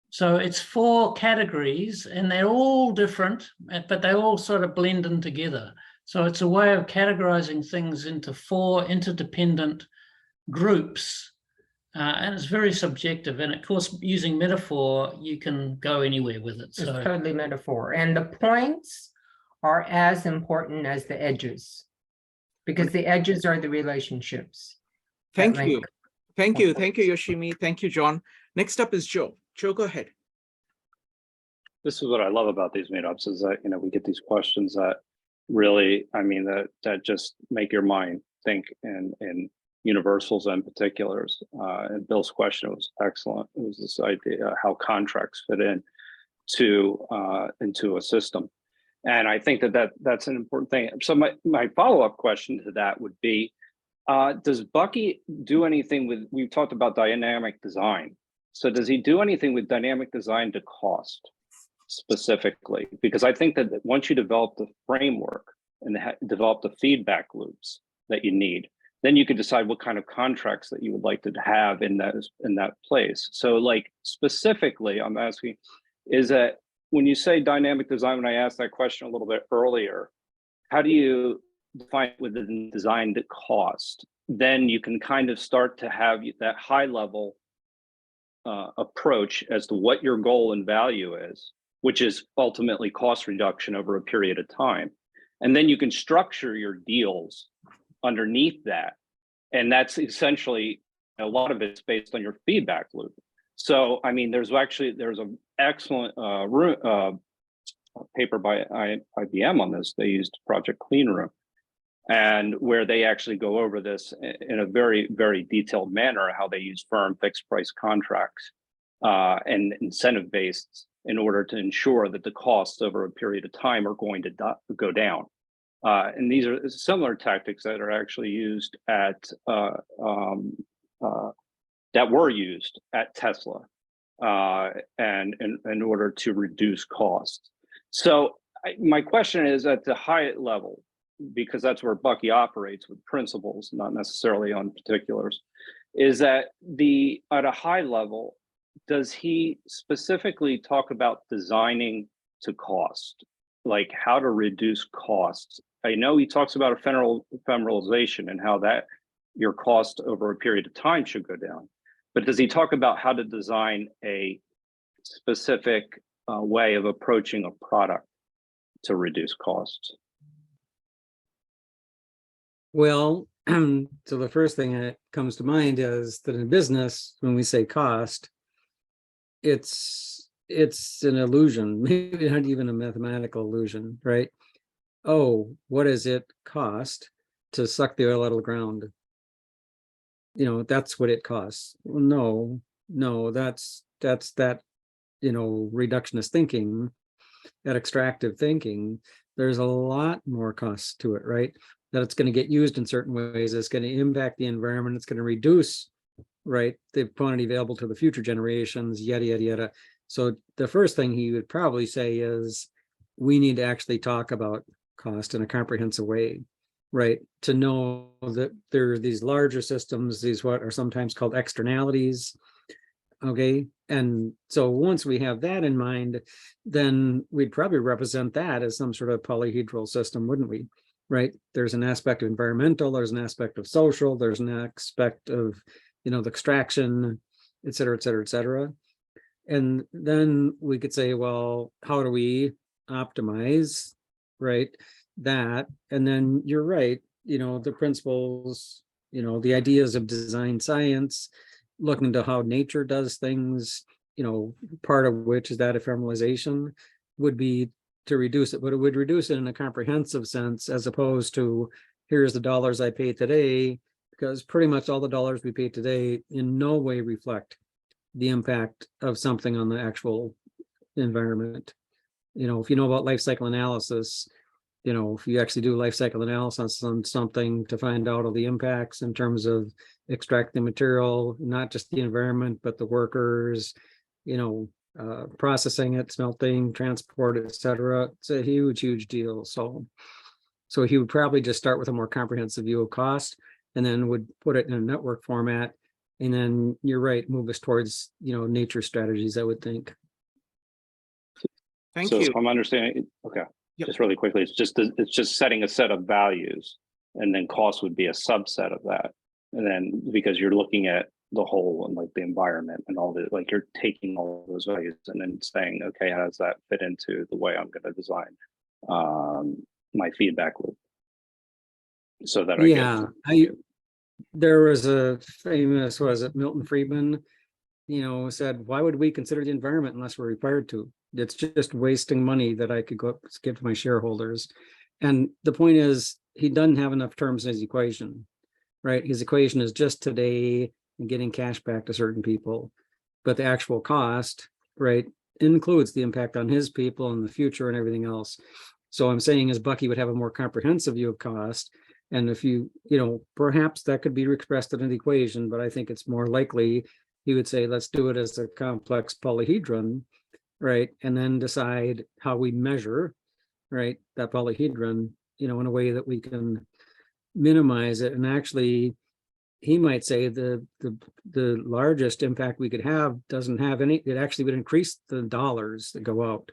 So it's 4 categories and they're all different, but they all sort of blend in together. So it's a way of categorizing things into 4 interdependent groups. And it's very subjective. And of course, using metaphor, you can go anywhere with it. It's So totally metaphor. And the points are as important as the edges, because the edges are the relationships. Thank that you. link. Thank you. Thank you, Yoshimi. Thank you, John. Next up is Joe. Joe, go ahead. This is what I love about these meetups is that, we get these questions that really, that just make your mind think in universals and particulars. And Bill's question was excellent. It was this idea how contracts fit into a system. And I think that's an important thing. So my follow-up question to that would be, does Bucky do anything with, we've talked about dynamic design. So does he do anything with dynamic design to cost specifically? Because I think that once you develop the framework and develop the feedback loops that you need, then you can decide what kind of contracts that you would like to have in that place. So like specifically, I'm asking, is that when you say dynamic design, when I asked that question a little bit earlier, how do you define within design the cost? Then you can kind of start to have that high level approach as to what your goal and value is, which is ultimately cost reduction over a period of time. And then you can structure your deals underneath that. And that's essentially, a lot of it's based on your feedback loop. So, there's an excellent paper by IBM on this. They used Project Clean Room, and where they actually go over this in a very, very detailed manner, how they use firm fixed price contracts and incentive based in order to ensure that the costs over a period of time are going to go down. And these are similar tactics that are actually used that were used at Tesla and in order to reduce costs. So my question is at the high level, because that's where Bucky operates with principles, not necessarily on particulars, is that at a high level, does he specifically talk about designing to cost, like how to reduce costs? I know he talks about ephemeralization and how that your cost over a period of time should go down, but does he talk about how to design a specific way of approaching a product to reduce costs? Well, so the first thing that comes to mind is that in business, when we say cost, it's an illusion, maybe not even a mathematical illusion, right? Oh, what does it cost to suck the oil out of the ground? That's what it costs. Well, no, that's that, reductionist thinking, that extractive thinking. There's a lot more costs to it, right? That it's going to get used in certain ways. It's going to impact the environment. It's going to reduce, right, the quantity available to the future generations, yada, yada, yada. So the first thing he would probably say is we need to actually talk about cost in a comprehensive way, right? To know that there are these larger systems, these what are sometimes called externalities. Okay. And so once we have that in mind, then we'd probably represent that as some sort of polyhedral system, wouldn't we? Right? There's an aspect of environmental, there's an aspect of social, there's an aspect of, the extraction, et cetera, et cetera, et cetera. And then we could say, well, how do we optimize, right, that? And then you're right, the principles, the ideas of design science, looking into how nature does things, part of which is that ephemeralization would be to reduce it, but it would reduce it in a comprehensive sense, as opposed to here's the dollars I pay today, because pretty much all the dollars we pay today in no way reflect the impact of something on the actual environment. If you know about life cycle analysis, if you actually do life cycle analysis on something to find out all the impacts in terms of extracting material, not just the environment, but the workers, processing it, smelting, transport, et cetera. It's a huge deal. So he would probably just start with a more comprehensive view of cost and then would put it in a network format. And then you're right, move us towards, nature strategies, I would think. Thank So you. if I'm understanding, okay, Yep. just really quickly, it's just setting a set of values, and then cost would be a subset of that. And then because you're looking at the whole and like the environment and all the, like you're taking all those values and then saying, okay, how does that fit into the way I'm going to design my feedback loop? So that Yeah, there was a famous, was it Milton Friedman, said, why would we consider the environment unless we're required to? It's just wasting money that I could go up, give to my shareholders. And the point is, he doesn't have enough terms in his equation, right? His equation is just today and getting cash back to certain people. But the actual cost, right, includes the impact on his people in the future and everything else. So I'm saying is Bucky would have a more comprehensive view of cost. And if perhaps that could be expressed in an equation, but I think it's more likely he would say, let's do it as a complex polyhedron, right? And then decide how we measure, right, that polyhedron, in a way that we can minimize it. And actually, he might say the largest impact we could have doesn't have any, it actually would increase the dollars that go out,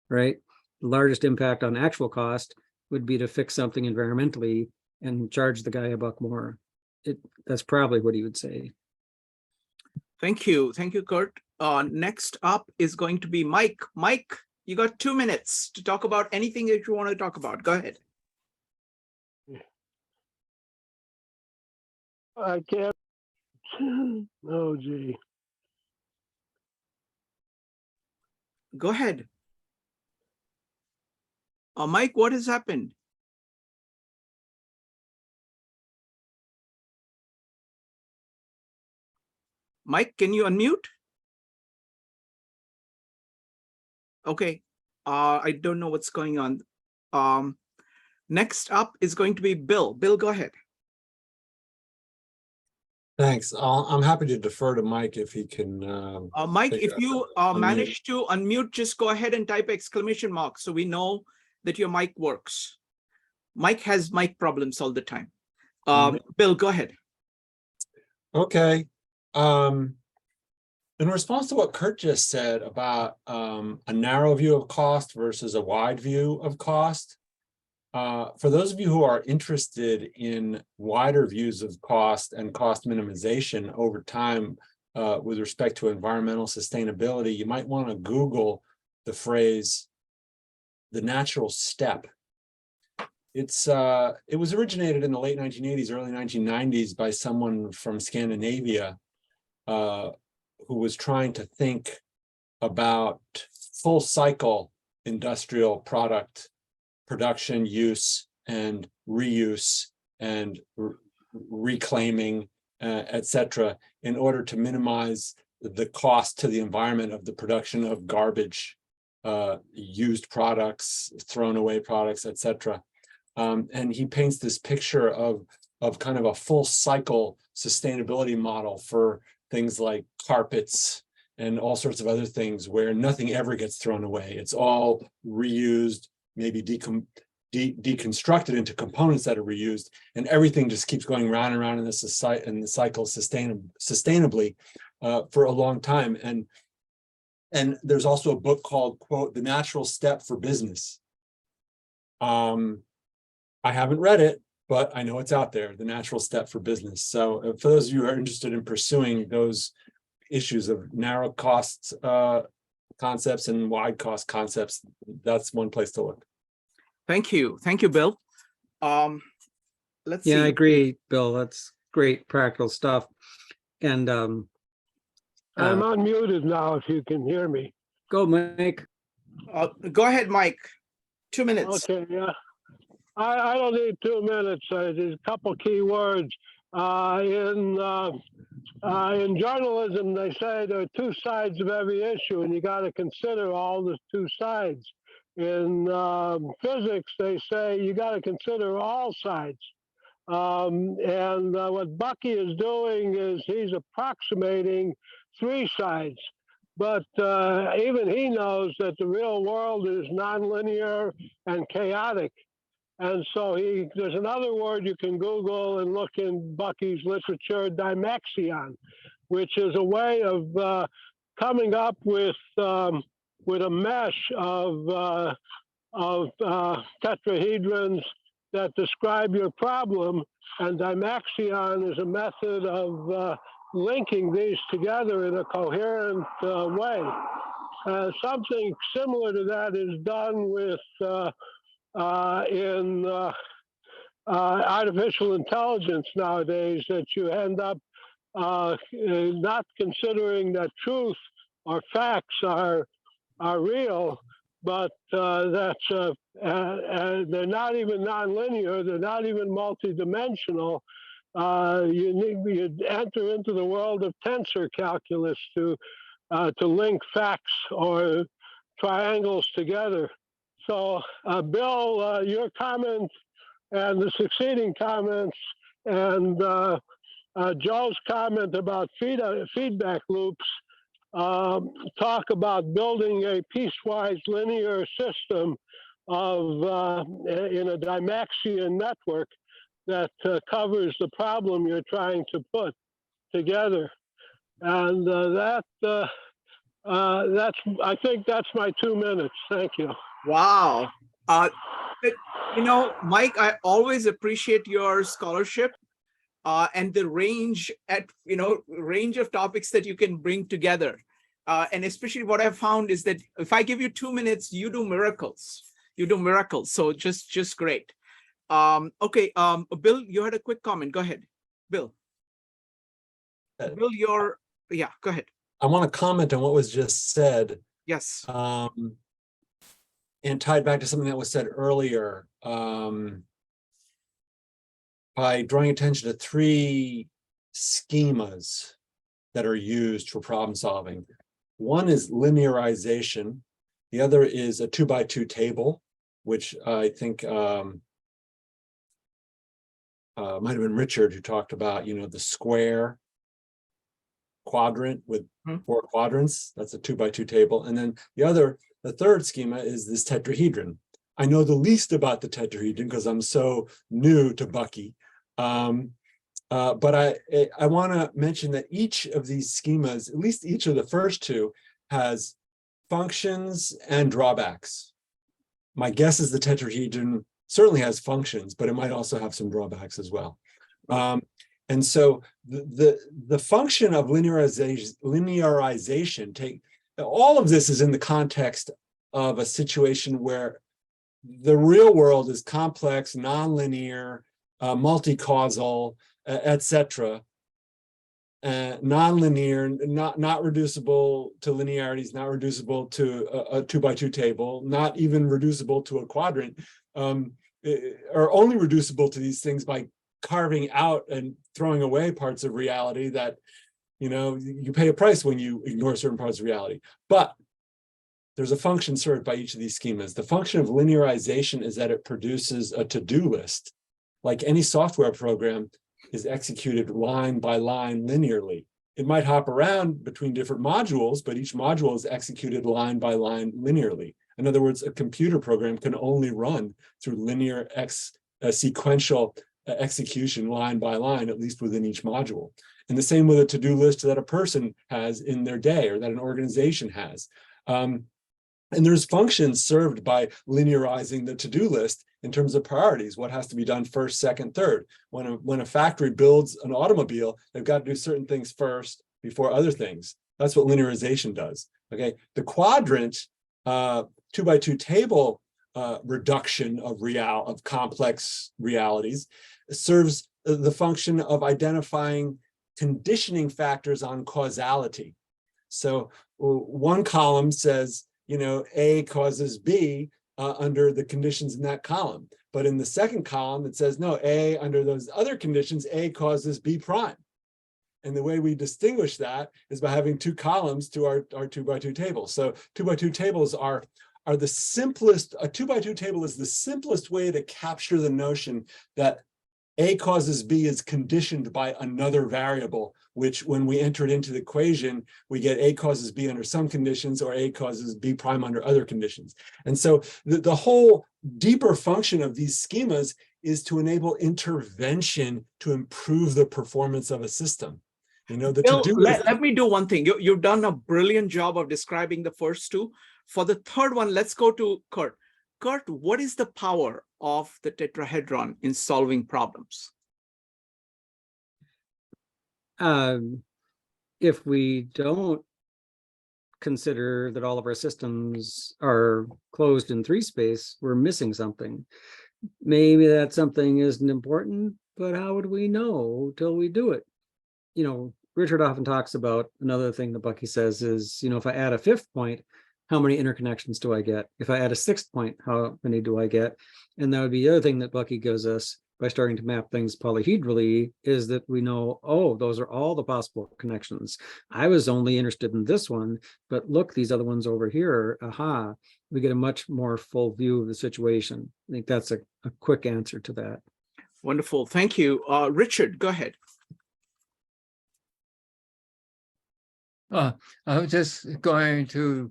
right? The largest impact on actual cost would be to fix something environmentally and charge the guy $1 more. That's probably what he would say. Thank you, Curt. Next up is going to be Mike. Mike, you got 2 minutes to talk about anything that you want to talk about. Go ahead. I can't. Oh, gee. Go ahead. Mike, what has happened? Mike, can you unmute? Okay, I don't know what's going on. Next up is going to be Bill. Bill, go ahead. Thanks. I'm happy to defer to Mike if he can. Mike, if you manage unmute. to unmute, just go ahead and type ! So we know that your mic works. Mike has mic problems all the time. Bill, go ahead. Okay. In response to what Curt just said about a narrow view of cost versus a wide view of cost, for those of you who are interested in wider views of cost and cost minimization over time with respect to environmental sustainability, you might want to Google the phrase, the natural step. It was originated in the late 1980s, early 1990s by someone from Scandinavia who was trying to think about full cycle industrial product production, use, and reuse, and reclaiming, etc., in order to minimize the cost to the environment of the production of garbage, used products, thrown away products, etc. And he paints this picture of kind of a full cycle sustainability model for things like carpets and all sorts of other things where nothing ever gets thrown away. It's all reused, maybe deconstructed into components that are reused, and everything just keeps going round and round in the cycle sustainably for a long time. And there's also a book called, quote, The Natural Step for Business. I haven't read it, but I know it's out there, The Natural Step for Business. So for those of you who are interested in pursuing those issues of narrow costs concepts and wide cost concepts, that's one place to look. Thank you, Bill. Let's see. Yeah, I agree, Bill. That's great practical stuff. And I'm unmuted now, if you can hear me. Go, Mike. Go ahead, Mike. 2 minutes. Okay, yeah. I don't need 2 minutes. There's a couple key words. In journalism, they say there are 2 sides of every issue, and you got to consider all the 2 sides. In physics, they say you got to consider all sides. What Bucky is doing is he's approximating 3 sides. but even he knows that the real world is nonlinear and chaotic. And so there's another word you can Google and look in Bucky's literature, dimaxion, which is a way of coming up with a mesh of tetrahedrons that describe your problem. And dimaxion is a method of linking these together in a coherent way. Something similar to that is done with in artificial intelligence nowadays, that you end up not considering that truth or facts are real, but that's they're not even nonlinear, they're not even multidimensional. You enter into the world of tensor calculus to link facts or triangles together. So, Bill, your comment and the succeeding comments and Joe's comment about feedback loops talk about building a piecewise linear system of in a dimaxion network that covers the problem you're trying to put together. And I think that's my 2 minutes. Thank you. Wow. Mike, I always appreciate your scholarship and the range of topics that you can bring together. And especially what I've found is that if I give you 2 minutes, you do miracles. You do miracles. So just great. Okay, Bill, you had a quick comment. Go ahead, Bill. Bill, yeah, go ahead. I want to comment on what was just said. Yes. And tied back to something that was said earlier, by drawing attention to 3 schemas that are used for problem solving. One is linearization. The other is a 2x2 table, which I think might have been Richard who talked about, the square quadrant with 4 quadrants. That's a 2x2 table. And then the third schema is this tetrahedron. I know the least about the tetrahedron because I'm so new to Bucky. But I want to mention that each of these schemas, at least each of the first 2, has functions and drawbacks. My guess is the tetrahedron certainly has functions, but it might also have some drawbacks as well. And so the function of linearization, all of this is in the context of a situation where the real world is complex, nonlinear, multi-causal, etc. Non-linear, not reducible to linearities, not reducible to a 2x2 table, not even reducible to a quadrant, or only reducible to these things by carving out and throwing away parts of reality that, you pay a price when you ignore certain parts of reality. But there's a function served by each of these schemas. The function of linearization is that it produces a to-do list. Like any software program is executed line by line linearly. It might hop around between different modules, but each module is executed line by line linearly. In other words, a computer program can only run through linear sequential execution line by line, at least within each module. And the same with a to-do list that a person has in their day or that an organization has. And there's functions served by linearizing the to-do list in terms of priorities, what has to be done first, second, third. When a factory builds an automobile, they've got to do certain things first before other things. That's what linearization does. Okay, the quadrant 2x2 table reduction of complex realities serves the function of identifying conditioning factors on causality. So one column says, A causes B under the conditions in that column. But in the second column, it says, no, A under those other conditions, A causes B prime. And the way we distinguish that is by having 2 columns to our 2x2 table. So 2x2 tables are the simplest. A 2x2 table is the simplest way to capture the notion that A causes B is conditioned by another variable, which when we enter it into the equation, we get A causes B under some conditions or A causes B prime under other conditions. And so the whole deeper function of these schemas is to enable intervention to improve the performance of a system. You know, the Bill, to-do list. let me do one thing. You've done a brilliant job of describing the first two. For the third one, let's go to Curt. Curt, what is the power of the tetrahedron in solving problems? If we don't consider that all of our systems are closed in 3 space, we're missing something. Maybe that something isn't important, but how would we know till we do it? You know, Richard often talks about another thing that Bucky says is, you know, if I add a 5th point, how many interconnections do I get? If I add a 6th point, how many do I get? And that would be the other thing that Bucky gives us by starting to map things polyhedrally, is that we know, oh, those are all the possible connections. I was only interested in this one, but look, these other ones over here, aha, we get a much more full view of the situation. I think that's a quick answer to that. Wonderful, thank you. Richard, go ahead. I was just going to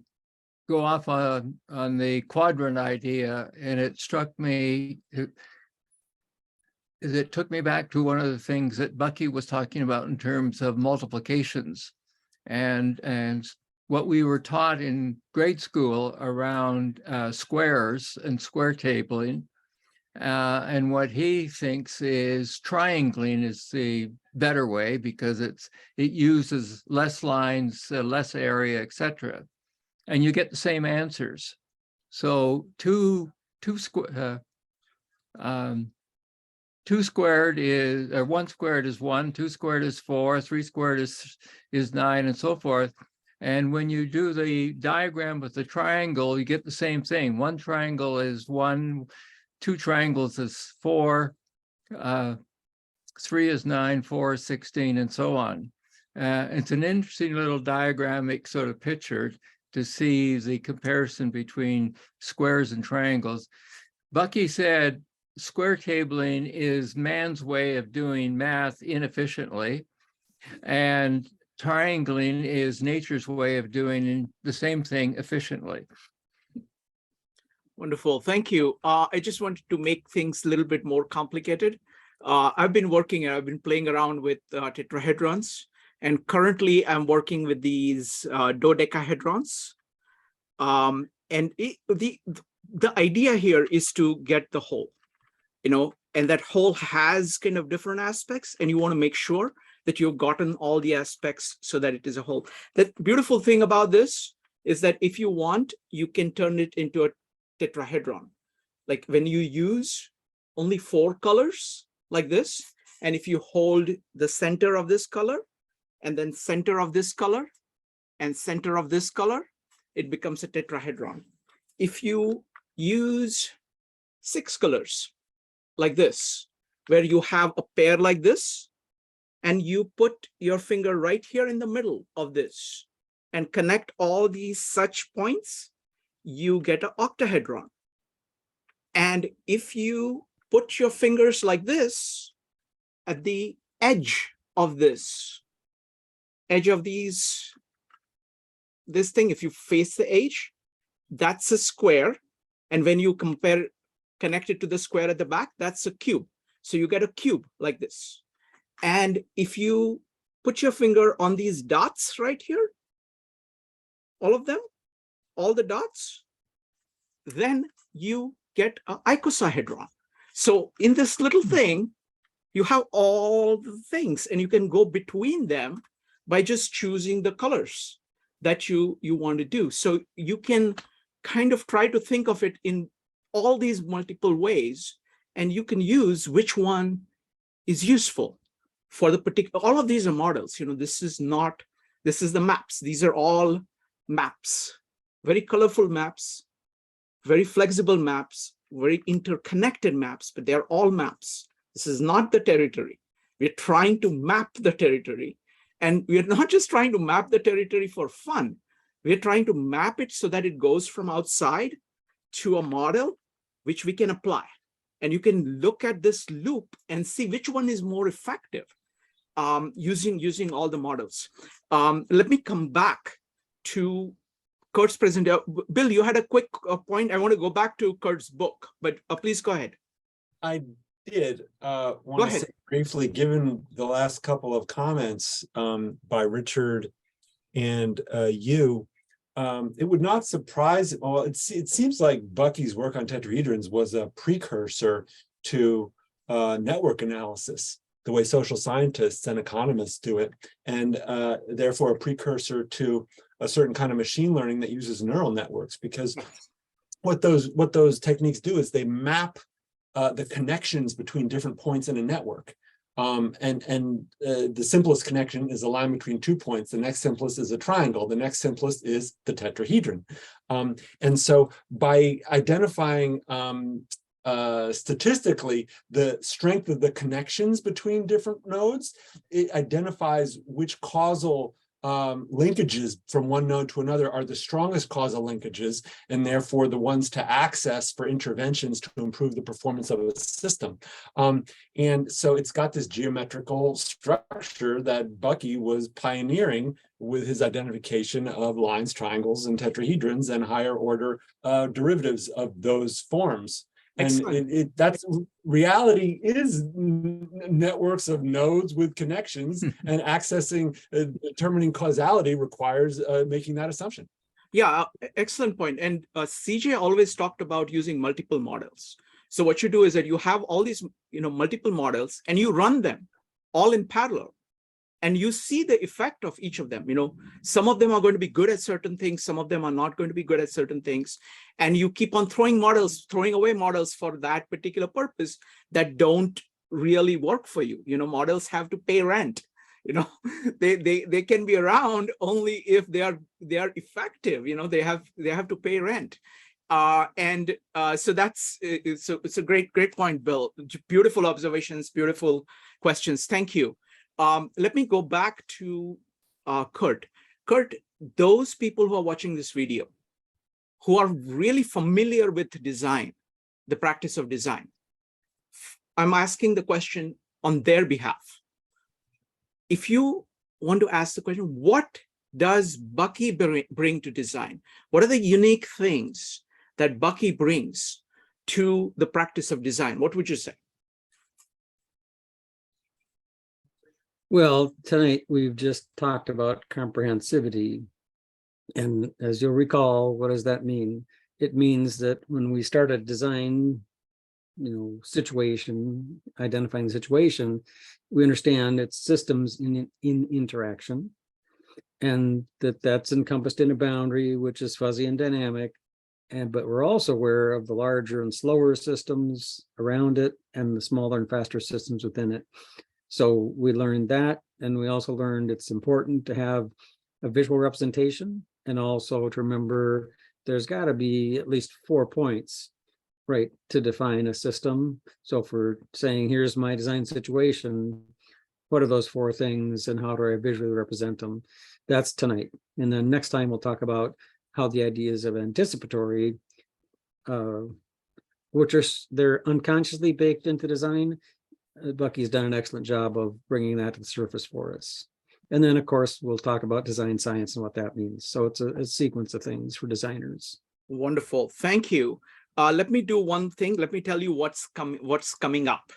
go off on the quadrant idea, and it struck me, it took me back to one of the things that Bucky was talking about in terms of multiplications and what we were taught in grade school around squares and square tabling. And what he thinks is triangling is the better way because it uses less lines, less area, etc. And you get the same answers. So two squared is, or 1 squared is 1, 2 squared is 4, 3 squared is 9, and so forth. And when you do the diagram with the triangle, you get the same thing. 1 triangle is 1, 2 triangles is 4, 3 is 9, 4 is 16, and so on. It's an interesting little diagrammic sort of picture to see the comparison between squares and triangles. Bucky said square tabling is man's way of doing math inefficiently, and triangling is nature's way of doing the same thing efficiently. Wonderful, thank you. I just wanted to make things a little bit more complicated. I've been playing around with tetrahedrons, and currently I'm working with these dodecahedrons. And the idea here is to get the whole, you know, and that whole has kind of different aspects, and you want to make sure that you've gotten all the aspects so that it is a whole. The beautiful thing about this is that if you want, you can turn it into a tetrahedron. Like when you use only 4 colors like this, and if you hold the center of this color, and then center of this color, and center of this color, it becomes a tetrahedron. If you use 6 colors like this, where you have a pair like this, and you put your finger right here in the middle of this and connect all these such points, you get an octahedron. And if you put your fingers like this at the edge of this thing, if you face the edge, that's a square. And when you connect it to the square at the back, that's a cube. So you get a cube like this. And if you put your finger on these dots right here, all of them, all the dots, then you get an icosahedron. So in this little thing, you have all the things, and you can go between them by just choosing the colors that you want to do. So you can kind of try to think of it in all these multiple ways, and you can use which one is useful for the particular. All of these are models. You know, this is the maps. These are all maps, very colorful maps, very flexible maps, very interconnected maps, but they're all maps. This is not the territory. We're trying to map the territory. And we're not just trying to map the territory for fun. We're trying to map it so that it goes from outside to a model which we can apply. And you can look at this loop and see which one is more effective using all the models. Let me come back to Curt's presentation. Bill, you had a quick point. I want to go back to Curt's book, but please go ahead. I did want to say briefly, given the last couple of comments by Richard and you, it would not surprise, well, it seems like Bucky's work on tetrahedrons was a precursor to network analysis, the way social scientists and economists do it, and therefore a precursor to a certain kind of machine learning that uses neural networks, because what those techniques do is they map the connections between different points in a network. The simplest connection is a line between 2 points. The next simplest is a triangle. The next simplest is the tetrahedron. And so by identifying statistically the strength of the connections between different nodes, it identifies which causal linkages from one node to another are the strongest causal linkages, and therefore the ones to access for interventions to improve the performance of a system. And so it's got this geometrical structure that Bucky was pioneering with his identification of lines, triangles, and tetrahedrons and higher order derivatives of those forms. And that's reality is networks of nodes with connections, and accessing, determining causality requires making that assumption. Yeah, excellent point. And CJ always talked about using multiple models. So what you do is that you have all these, multiple models, and you run them all in parallel. And you see the effect of each of them. Some of them are going to be good at certain things. Some of them are not going to be good at certain things. And you keep on throwing away models for that particular purpose that don't really work for you. Models have to pay rent. They can be around only if they are effective. They have to pay rent. So it's a great point, Bill. Beautiful observations, beautiful questions. Thank you. Let me go back to Curt. Curt, those people who are watching this video, who are really familiar with design, the practice of design, I'm asking the question on their behalf. If you want to ask the question, what does Bucky bring to design? What are the unique things that Bucky brings to the practice of design? What would you say? Well, tonight we've just talked about comprehensivity. And as you'll recall, what does that mean? It means that when we start a design, situation, identifying the situation, we understand it's systems in interaction, and that's encompassed in a boundary, which is fuzzy and dynamic. But we're also aware of the larger and slower systems around it and the smaller and faster systems within it. So we learned that, and we also learned it's important to have a visual representation, and also to remember there's got to be at least 4 points, right, to define a system. So if we're saying, here's my design situation, what are those 4 things and how do I visually represent them? That's tonight. And then next time we'll talk about how the ideas of anticipatory, they're unconsciously baked into design. Bucky's done an excellent job of bringing that to the surface for us. And then, of course, we'll talk about design science and what that means. So it's a sequence of things for designers. Wonderful. Thank you. Let me do one thing. Let me tell you what's coming up.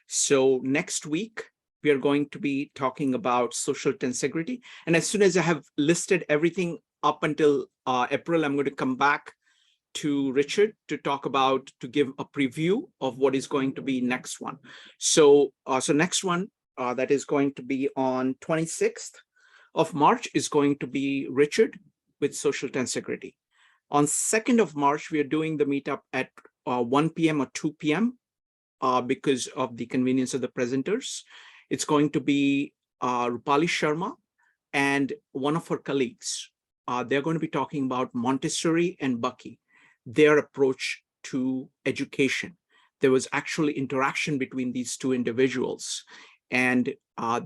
So next week, we are going to be talking about social tensegrity. And as soon as I have listed everything up until April, I'm going to come back to Richard to give a preview of what is going to be next one. So next one that is going to be on 26th of March is going to be Richard with social tensegrity. On 2nd of March, we are doing the meetup at 1 p.m. or 2 p.m. Because of the convenience of the presenters. It's going to be Rupali Sharma and one of her colleagues. They're going to be talking about Montessori and Bucky, their approach to education. There was actually interaction between these two individuals, and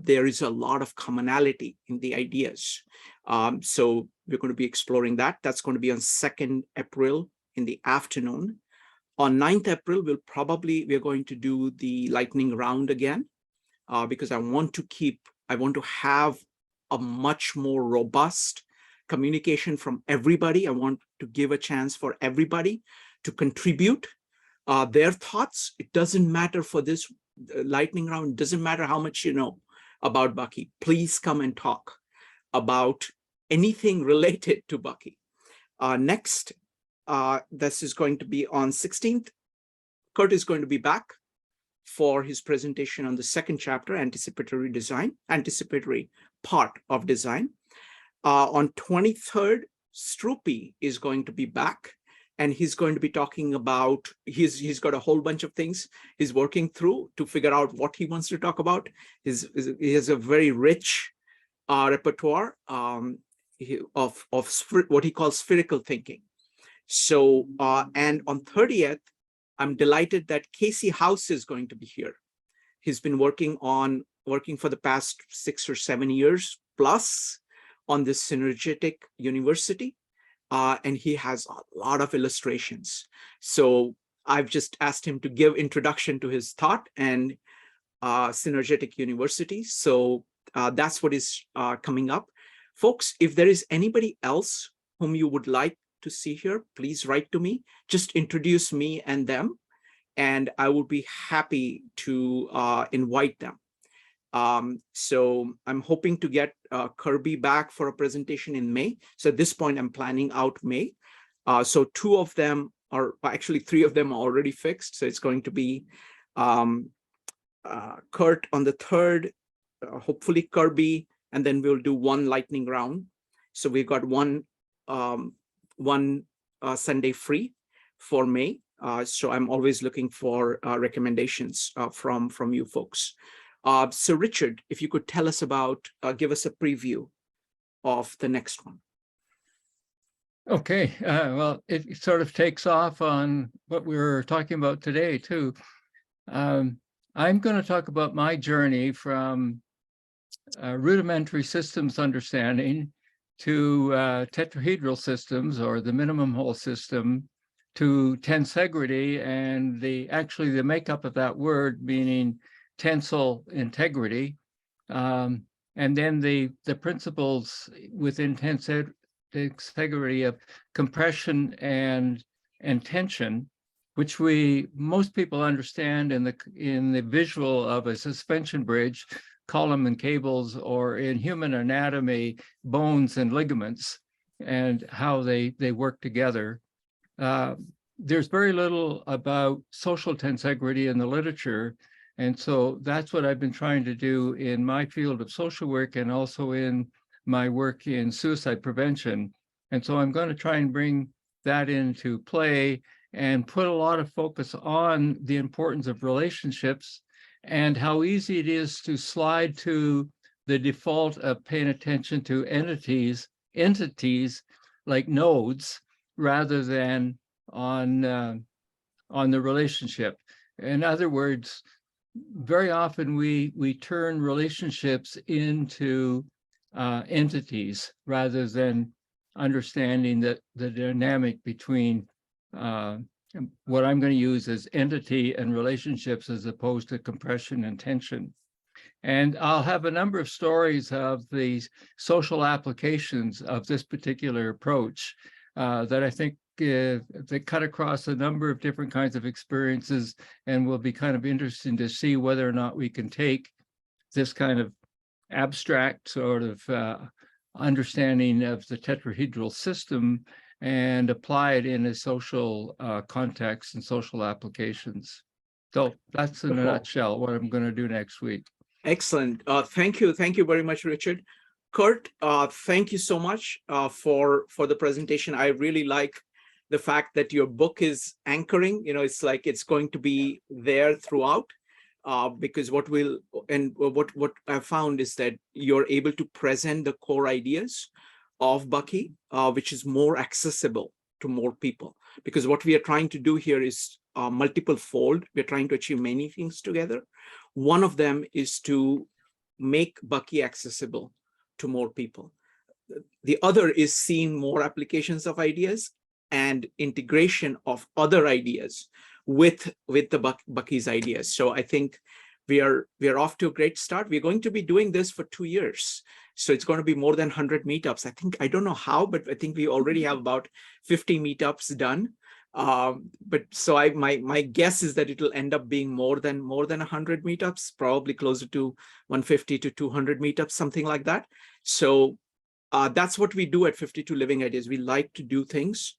there is a lot of commonality in the ideas. So we're going to be exploring that. That's going to be on 2nd April in the afternoon. On 9th April, we're going to do the lightning round again, because I want to have a much more robust communication from everybody. I want to give a chance for everybody to contribute their thoughts. It doesn't matter for this lightning round, it doesn't matter how much you know about Bucky. Please come and talk about anything related to Bucky. Next, this is going to be on 16th. Curt is going to be back for his presentation on the second chapter, anticipatory part of design. On 23rd, Stroopy is going to be back, and he's going to be talking about, he's got a whole bunch of things he's working through to figure out what he wants to talk about. He has a very rich repertoire of what he calls spherical thinking. So, and on 30th, I'm delighted that Casey House is going to be here. He's been working for the past 6 or 7 years plus on this synergetic university, and he has a lot of illustrations. So I've just asked him to give introduction to his thought and synergetic university. So that's what is coming up. Folks, if there is anybody else whom you would like to see here, please write to me. Just introduce me and them, and I will be happy to invite them. So I'm hoping to get Kirby back for a presentation in May. So at this point, I'm planning out May. So 2 of them are, actually 3 of them are already fixed. So it's going to be Curt on the 3rd, hopefully Kirby, and then we'll do 1 lightning round. So we've got one Sunday free for May. So I'm always looking for recommendations from you folks. So Richard, if you could tell us about, give us a preview of the next one. Okay, well, it sort of takes off on what we were talking about today too. I'm going to talk about my journey from rudimentary systems understanding to tetrahedral systems, or the minimum whole system, to tensegrity, and actually the makeup of that word meaning tensile integrity, and then the principles within tensegrity of compression and tension, which most people understand in the visual of a suspension bridge, column and cables, or in human anatomy, bones and ligaments, and how they work together. There's very little about social tensegrity in the literature, and so that's what I've been trying to do in my field of social work and also in my work in suicide prevention. And so I'm going to try and bring that into play and put a lot of focus on the importance of relationships and how easy it is to slide to the default of paying attention to entities like nodes, rather than on the relationship. In other words, very often we turn relationships into entities rather than understanding that the dynamic between what I'm going to use as entity and relationships as opposed to compression and tension. And I'll have a number of stories of the social applications of this particular approach that I think they cut across a number of different kinds of experiences, and will be kind of interesting to see whether or not we can take this kind of abstract sort of understanding of the tetrahedral system and apply it in a social context and social applications. So that's in a nutshell what I'm going to do next week. Excellent. Thank you. Thank you very much, Richard. Curt, thank you so much for the presentation. I really like the fact that your book is anchoring. You know, it's like it's going to be there throughout, because what I found is that you're able to present the core ideas of Bucky, which is more accessible to more people. Because what we are trying to do here is multiple fold. We're trying to achieve many things together. One of them is to make Bucky accessible to more people. The other is seeing more applications of ideas and integration of other ideas with the Bucky's ideas. So I think we are off to a great start. We're going to be doing this for 2 years. So it's going to be more than 100 meetups. I don't know how, but I think we already have about 50 meetups done. But so my guess is that it'll end up being more than 100 meetups, probably closer to 150 to 200 meetups, something like that. So that's what we do at 52 Living Ideas. We like to do things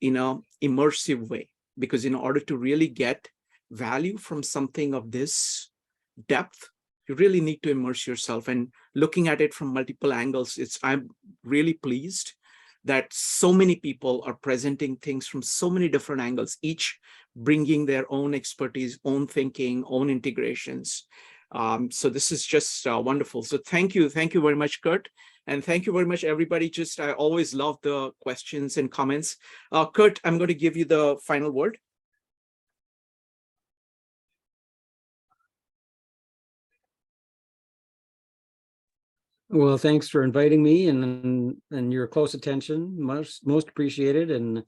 in an immersive way, because in order to really get value from something of this depth, you really need to immerse yourself. And looking at it from multiple angles, I'm really pleased that so many people are presenting things from so many different angles, each bringing their own expertise, own thinking, own integrations. So this is just wonderful. So thank you very much, Curt. And thank you very much, everybody. I always love the questions and comments. Curt, I'm going to give you the final word. Well, thanks for inviting me and your close attention, most appreciated. And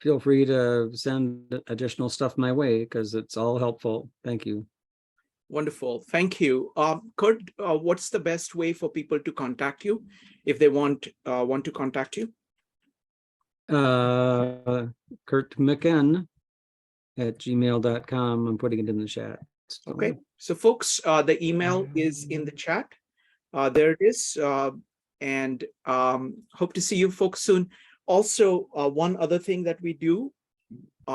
feel free to send additional stuff my way, because it's all helpful. Thank you. Wonderful. Thank you. Curt, what's the best way for people to contact you if they want to contact you? CurtMcN@gmail.com. I'm putting it in the chat. So. Okay. So folks, the email is in the chat. There it is. And hope to see you folks soon. Also, one other thing that we do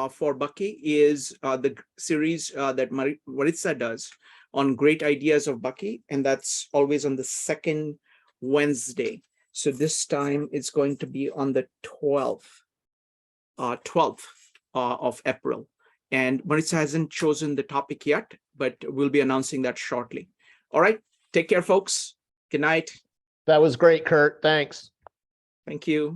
for Bucky is the series that Maritza does on great ideas of Bucky, and that's always on the second Wednesday. So this time it's going to be on the 12th of April. And Maritza hasn't chosen the topic yet, but we'll be announcing that shortly. All right, take care, folks. Good night. That was great, Curt. Thanks. Thank you.